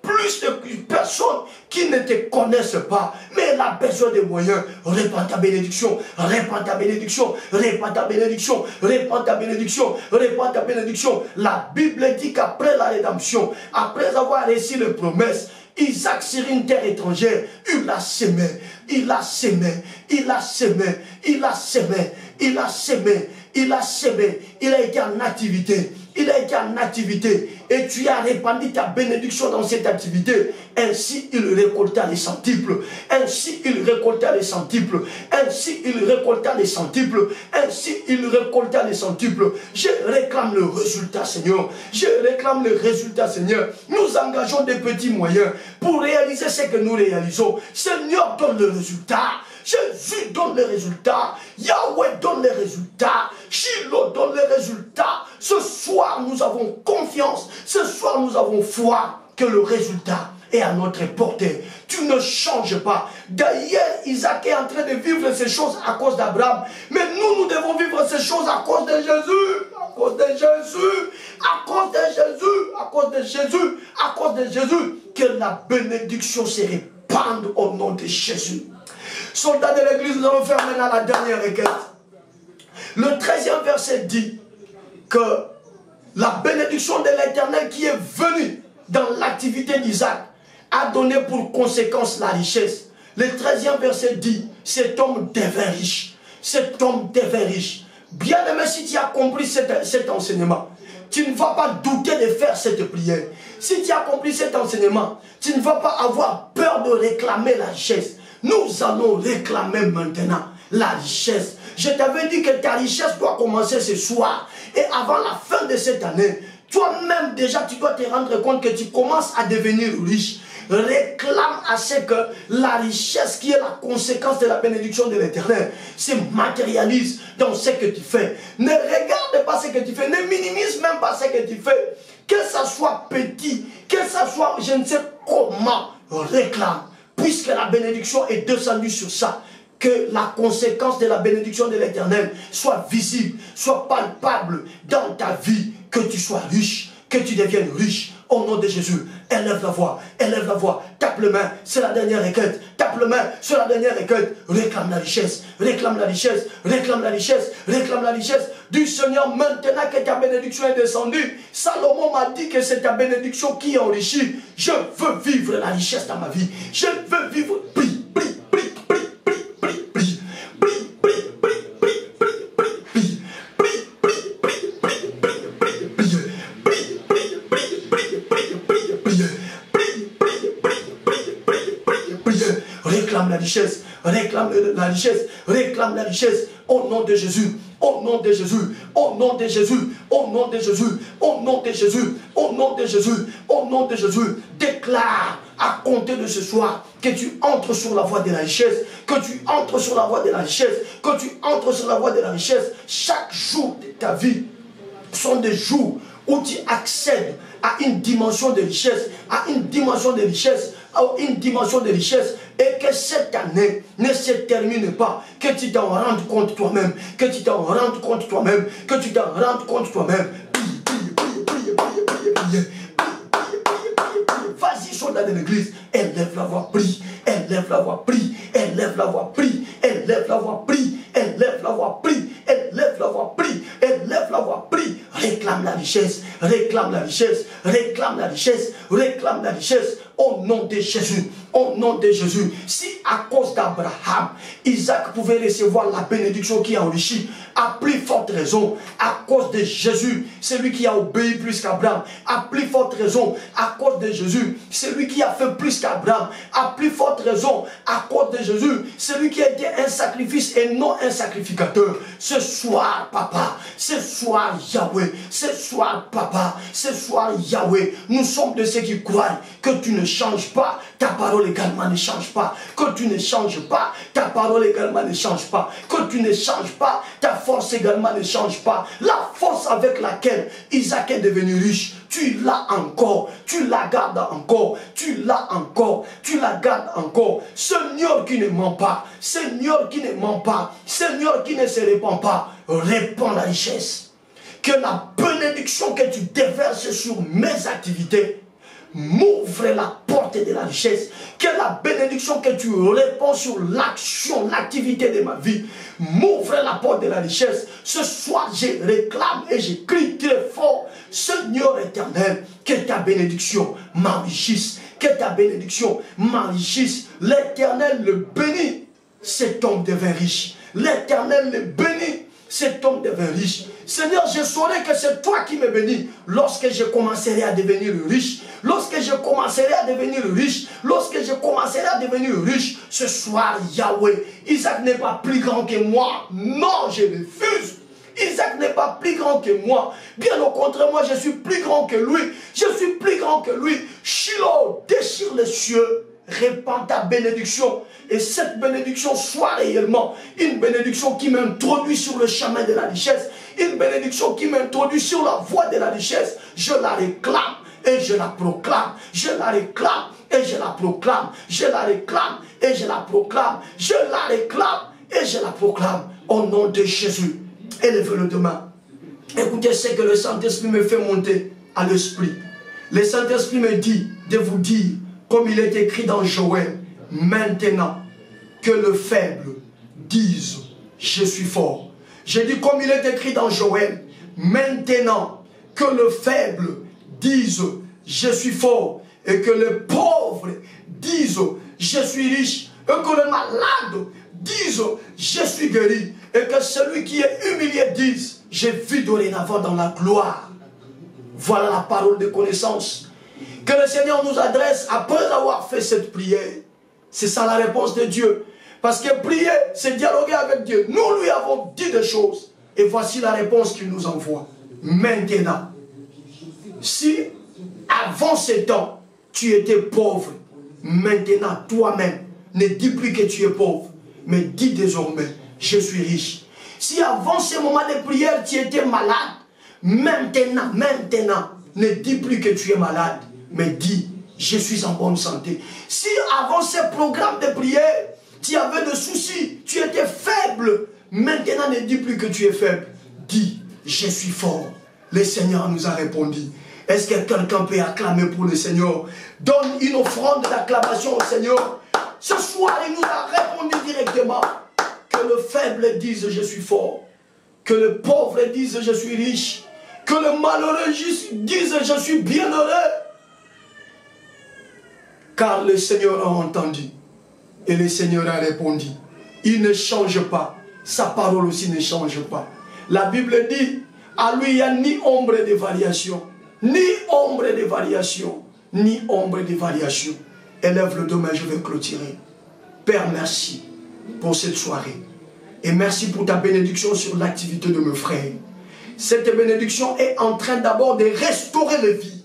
plus de personnes qui ne te connaissent pas, mais elle a besoin de moyens. Répands ta bénédiction, répands ta bénédiction, répands ta bénédiction, répands ta bénédiction, répands ta bénédiction. La Bible dit qu'après la rédemption, après avoir reçu les promesses, Isaac sur une terre étrangère, il a semé, il a semé, il a semé, il a semé, il a semé, il a semé, il a été en activité. Il a été en activité et tu as répandu ta bénédiction dans cette activité. Ainsi, il récolta les centuples. Ainsi, il récolta les centuples. Ainsi, il récolta les centuples. Ainsi, il récolta les centuples. Je réclame le résultat, Seigneur. Je réclame le résultat, Seigneur. Nous engageons des petits moyens pour réaliser ce que nous réalisons. Seigneur, donne le résultat. Jésus donne les résultats. Yahweh donne les résultats. Shiloh donne les résultats. Ce soir, nous avons confiance. Ce soir, nous avons foi que le résultat est à notre portée. Tu ne changes pas. D'ailleurs, Isaac est en train de vivre ces choses à cause d'Abraham. Mais nous devons vivre ces choses à cause de Jésus. À cause de Jésus. À cause de Jésus. À cause de Jésus. À cause de Jésus. Que la bénédiction se répande au nom de Jésus. Soldats de l'église, nous allons faire maintenant la dernière requête. Le 13e verset dit que la bénédiction de l'Éternel qui est venue dans l'activité d'Isaac a donné pour conséquence la richesse. Le 13e verset dit, cet homme devint riche. Cet homme devint riche. Bien aimé, si tu as compris cet enseignement, tu ne vas pas douter de faire cette prière. Si tu as compris cet enseignement, tu ne vas pas avoir peur de réclamer la richesse. Nous allons réclamer maintenant la richesse. Je t'avais dit que ta richesse doit commencer ce soir. Et avant la fin de cette année, toi-même déjà tu dois te rendre compte que tu commences à devenir riche. Réclame à ce que la richesse qui est la conséquence de la bénédiction de l'Éternel se matérialise dans ce que tu fais. Ne regarde pas ce que tu fais, ne minimise même pas ce que tu fais. Que ça soit petit, que ça soit je ne sais comment, réclame. Puisque la bénédiction est descendue sur ça, que la conséquence de la bénédiction de l'Éternel soit visible, soit palpable dans ta vie, que tu sois riche, que tu deviennes riche. Au nom de Jésus, élève la voix, tape le main, c'est la dernière requête, tape le main, c'est la dernière requête, réclame la richesse, réclame la richesse, réclame la richesse, réclame la richesse du Seigneur. Maintenant que ta bénédiction est descendue, Salomon m'a dit que c'est ta bénédiction qui enrichit. Je veux vivre la richesse dans ma vie, je veux vivre, prie. Réclame la richesse, réclame la richesse, réclame la richesse au nom de Jésus, au nom de Jésus, au nom de Jésus, au nom de Jésus, au nom de Jésus, au nom de Jésus, au nom de Jésus. Déclare à compter de ce soir que tu entres sur la voie de la richesse, que tu entres sur la voie de la richesse, que tu entres sur la voie de la richesse. Chaque jour de ta vie sont des jours où tu accèdes à une dimension de richesse, à une dimension de richesse, à une dimension de richesse, et que cette année ne se termine pas, que tu t'en rendes compte toi-même, que tu t'en rendes compte toi-même, que tu t'en rendes compte toi-même. Vas-y, soldat de l'église, élève la voix, prie, élève la voix, prie, élève la voix, prie, élève la voix, prie, élève la voix, prie, élève la voix, prie, élève la voix, prie, réclame la richesse, réclame la richesse, réclame la richesse, réclame la richesse, au nom de Jésus, au nom de Jésus. Si à cause d'Abraham, Isaac pouvait recevoir la bénédiction qui enrichit, à plus forte raison, à cause de Jésus, celui qui a obéi plus qu'Abraham, à plus forte raison, à cause de Jésus, celui qui a fait plus qu'Abraham, à plus forte raison, à cause de Jésus, celui qui a été un sacrifice et non un sacrificateur. Ce soir, papa, ce soir, Yahweh, ce soir, papa, ce soir, Yahweh, nous sommes de ceux qui croient que tu ne changes pas, ta parole également ne change pas, que tu ne changes pas, ta parole également ne change pas, que tu ne changes pas, ta force également ne change pas. La force avec laquelle Isaac est devenu riche, tu l'as encore, tu la gardes encore, tu l'as encore, tu la gardes encore. Seigneur qui ne ment pas, Seigneur qui ne ment pas, Seigneur qui ne se répand pas, répands la richesse. Que la bénédiction que tu déverses sur mes activités m'ouvre la porte de la richesse. Que la bénédiction que tu répands sur l'action, l'activité de ma vie m'ouvre la porte de la richesse. Ce soir, je réclame et je crie très fort: Seigneur éternel, que ta bénédiction m'enrichisse. Que ta bénédiction m'enrichisse. L'Éternel le bénit, cet homme devient riche. L'Éternel le bénit, cet homme devient riche. Seigneur, je saurai que c'est toi qui me bénis lorsque je commencerai à devenir riche. Lorsque je commencerai à devenir riche, lorsque je commencerai à devenir riche, ce soir, Yahweh, Isaac n'est pas plus grand que moi. Non, je refuse. Isaac n'est pas plus grand que moi. Bien au contraire, moi, je suis plus grand que lui. Je suis plus grand que lui. Shiloh, déchire les cieux, répands ta bénédiction. Et cette bénédiction soit réellement une bénédiction qui m'introduit sur le chemin de la richesse. Une bénédiction qui m'introduit sur la voie de la richesse. Je la réclame et je la proclame. Je la réclame et je la proclame. Je la réclame et je la proclame. Je la réclame et je la proclame. Au nom de Jésus. Élevez-le demain. Écoutez ce que le Saint-Esprit me fait monter à l'esprit. Le Saint-Esprit me dit de vous dire, comme il est écrit dans Joël, maintenant que le faible dise, je suis fort. Je dis comme il est écrit dans Joël, maintenant que le faible dise, je suis fort, et que le pauvre dise, je suis riche, et que le malade dise, je suis guéri, et que celui qui est humilié dise, je vis dorénavant dans la gloire. Voilà la parole de connaissance que le Seigneur nous adresse après avoir fait cette prière. C'est ça la réponse de Dieu. Parce que prier, c'est dialoguer avec Dieu. Nous lui avons dit des choses. Et voici la réponse qu'il nous envoie. Maintenant, si avant ce temps, tu étais pauvre, maintenant toi-même, ne dis plus que tu es pauvre, mais dis désormais, je suis riche. Si avant ce moment de prière, tu étais malade, maintenant, ne dis plus que tu es malade, mais dis, je suis en bonne santé. Si avant ce programme de prière, tu avais des soucis, tu étais faible, maintenant ne dis plus que tu es faible. Dis, je suis fort. Le Seigneur nous a répondu. Est-ce que quelqu'un peut acclamer pour le Seigneur? Donne une offrande d'acclamation au Seigneur. Ce soir, il nous a répondu directement. Que le faible dise je suis fort. Que le pauvre dise je suis riche. Que le malheureux dise je suis bienheureux. Car le Seigneur a entendu. Et le Seigneur a répondu. Il ne change pas. Sa parole aussi ne change pas. La Bible dit, à lui il n'y a ni ombre de variation. Ni ombre de variation. Ni ombre de variation. Élève le dos, mais je vais clôturer. Père, merci pour cette soirée. Et merci pour ta bénédiction sur l'activité de mes frères. Cette bénédiction est en train d'abord de restaurer les vies.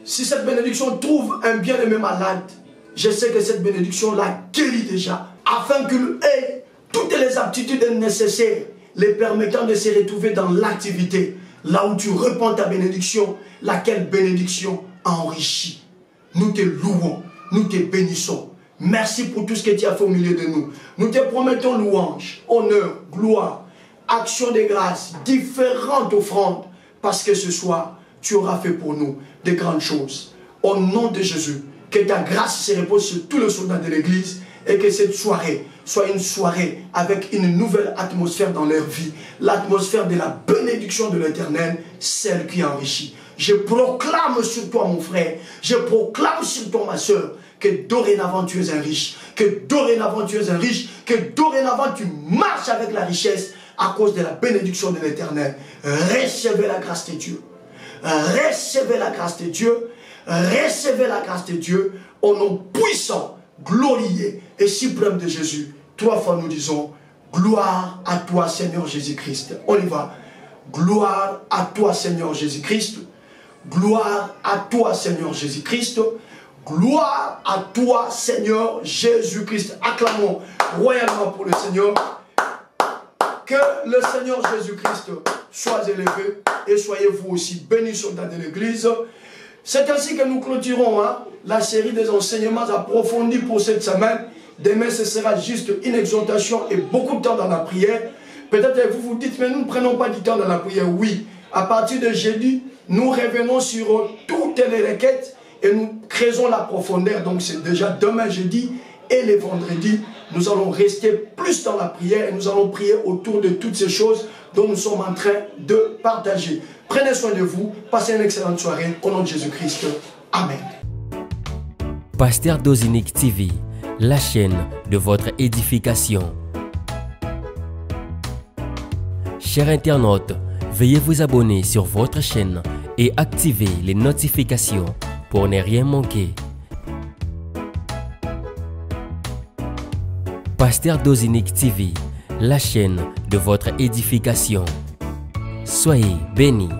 Si cette bénédiction trouve un bien-aimé malade, je sais que cette bénédiction l'a guéri déjà, afin qu'il ait toutes les aptitudes nécessaires, les permettant de se retrouver dans l'activité, là où tu répands ta bénédiction, laquelle bénédiction a enrichi. Nous te louons, nous te bénissons. Merci pour tout ce que tu as fait au milieu de nous. Nous te promettons louange, honneur, gloire, action de grâce, différentes offrandes, parce que ce soir, tu auras fait pour nous de grandes choses. Au nom de Jésus, que ta grâce se repose sur tous les soldats de l'Église et que cette soirée soit une soirée avec une nouvelle atmosphère dans leur vie, l'atmosphère de la bénédiction de l'Éternel, celle qui enrichit. Je proclame sur toi, mon frère, je proclame sur toi, ma soeur, que dorénavant tu es un riche, que dorénavant tu es un riche, que dorénavant tu marches avec la richesse à cause de la bénédiction de l'Éternel. Recevez la grâce de Dieu. Recevez la grâce de Dieu. Recevez la grâce de Dieu au nom puissant, glorieux et suprême de Jésus. 3 fois nous disons, gloire à toi Seigneur Jésus-Christ. On y va. Gloire à toi Seigneur Jésus-Christ. Gloire à toi Seigneur Jésus-Christ. Gloire à toi Seigneur Jésus-Christ. Acclamons royalement pour le Seigneur. Que le Seigneur Jésus-Christ soit élevé et soyez vous aussi bénis soldats de l'Église. C'est ainsi que nous clôturons la série des enseignements approfondis pour cette semaine. Demain, ce sera juste une exhortation et beaucoup de temps dans la prière. Peut-être vous vous dites, mais nous ne prenons pas du temps dans la prière. Oui, à partir de jeudi, nous revenons sur toutes les requêtes et nous creusons la profondeur. Donc c'est déjà demain jeudi et les vendredis, nous allons rester plus dans la prière et nous allons prier autour de toutes ces choses dont nous sommes en train de partager. Prenez soin de vous, passez une excellente soirée au nom de Jésus-Christ. Amen. Pasteur Dozinique TV, la chaîne de votre édification. Chers internautes, veuillez vous abonner sur votre chaîne et activer les notifications pour ne rien manquer. Pasteur Dozinique TV, la chaîne de votre édification. Soyez bénis.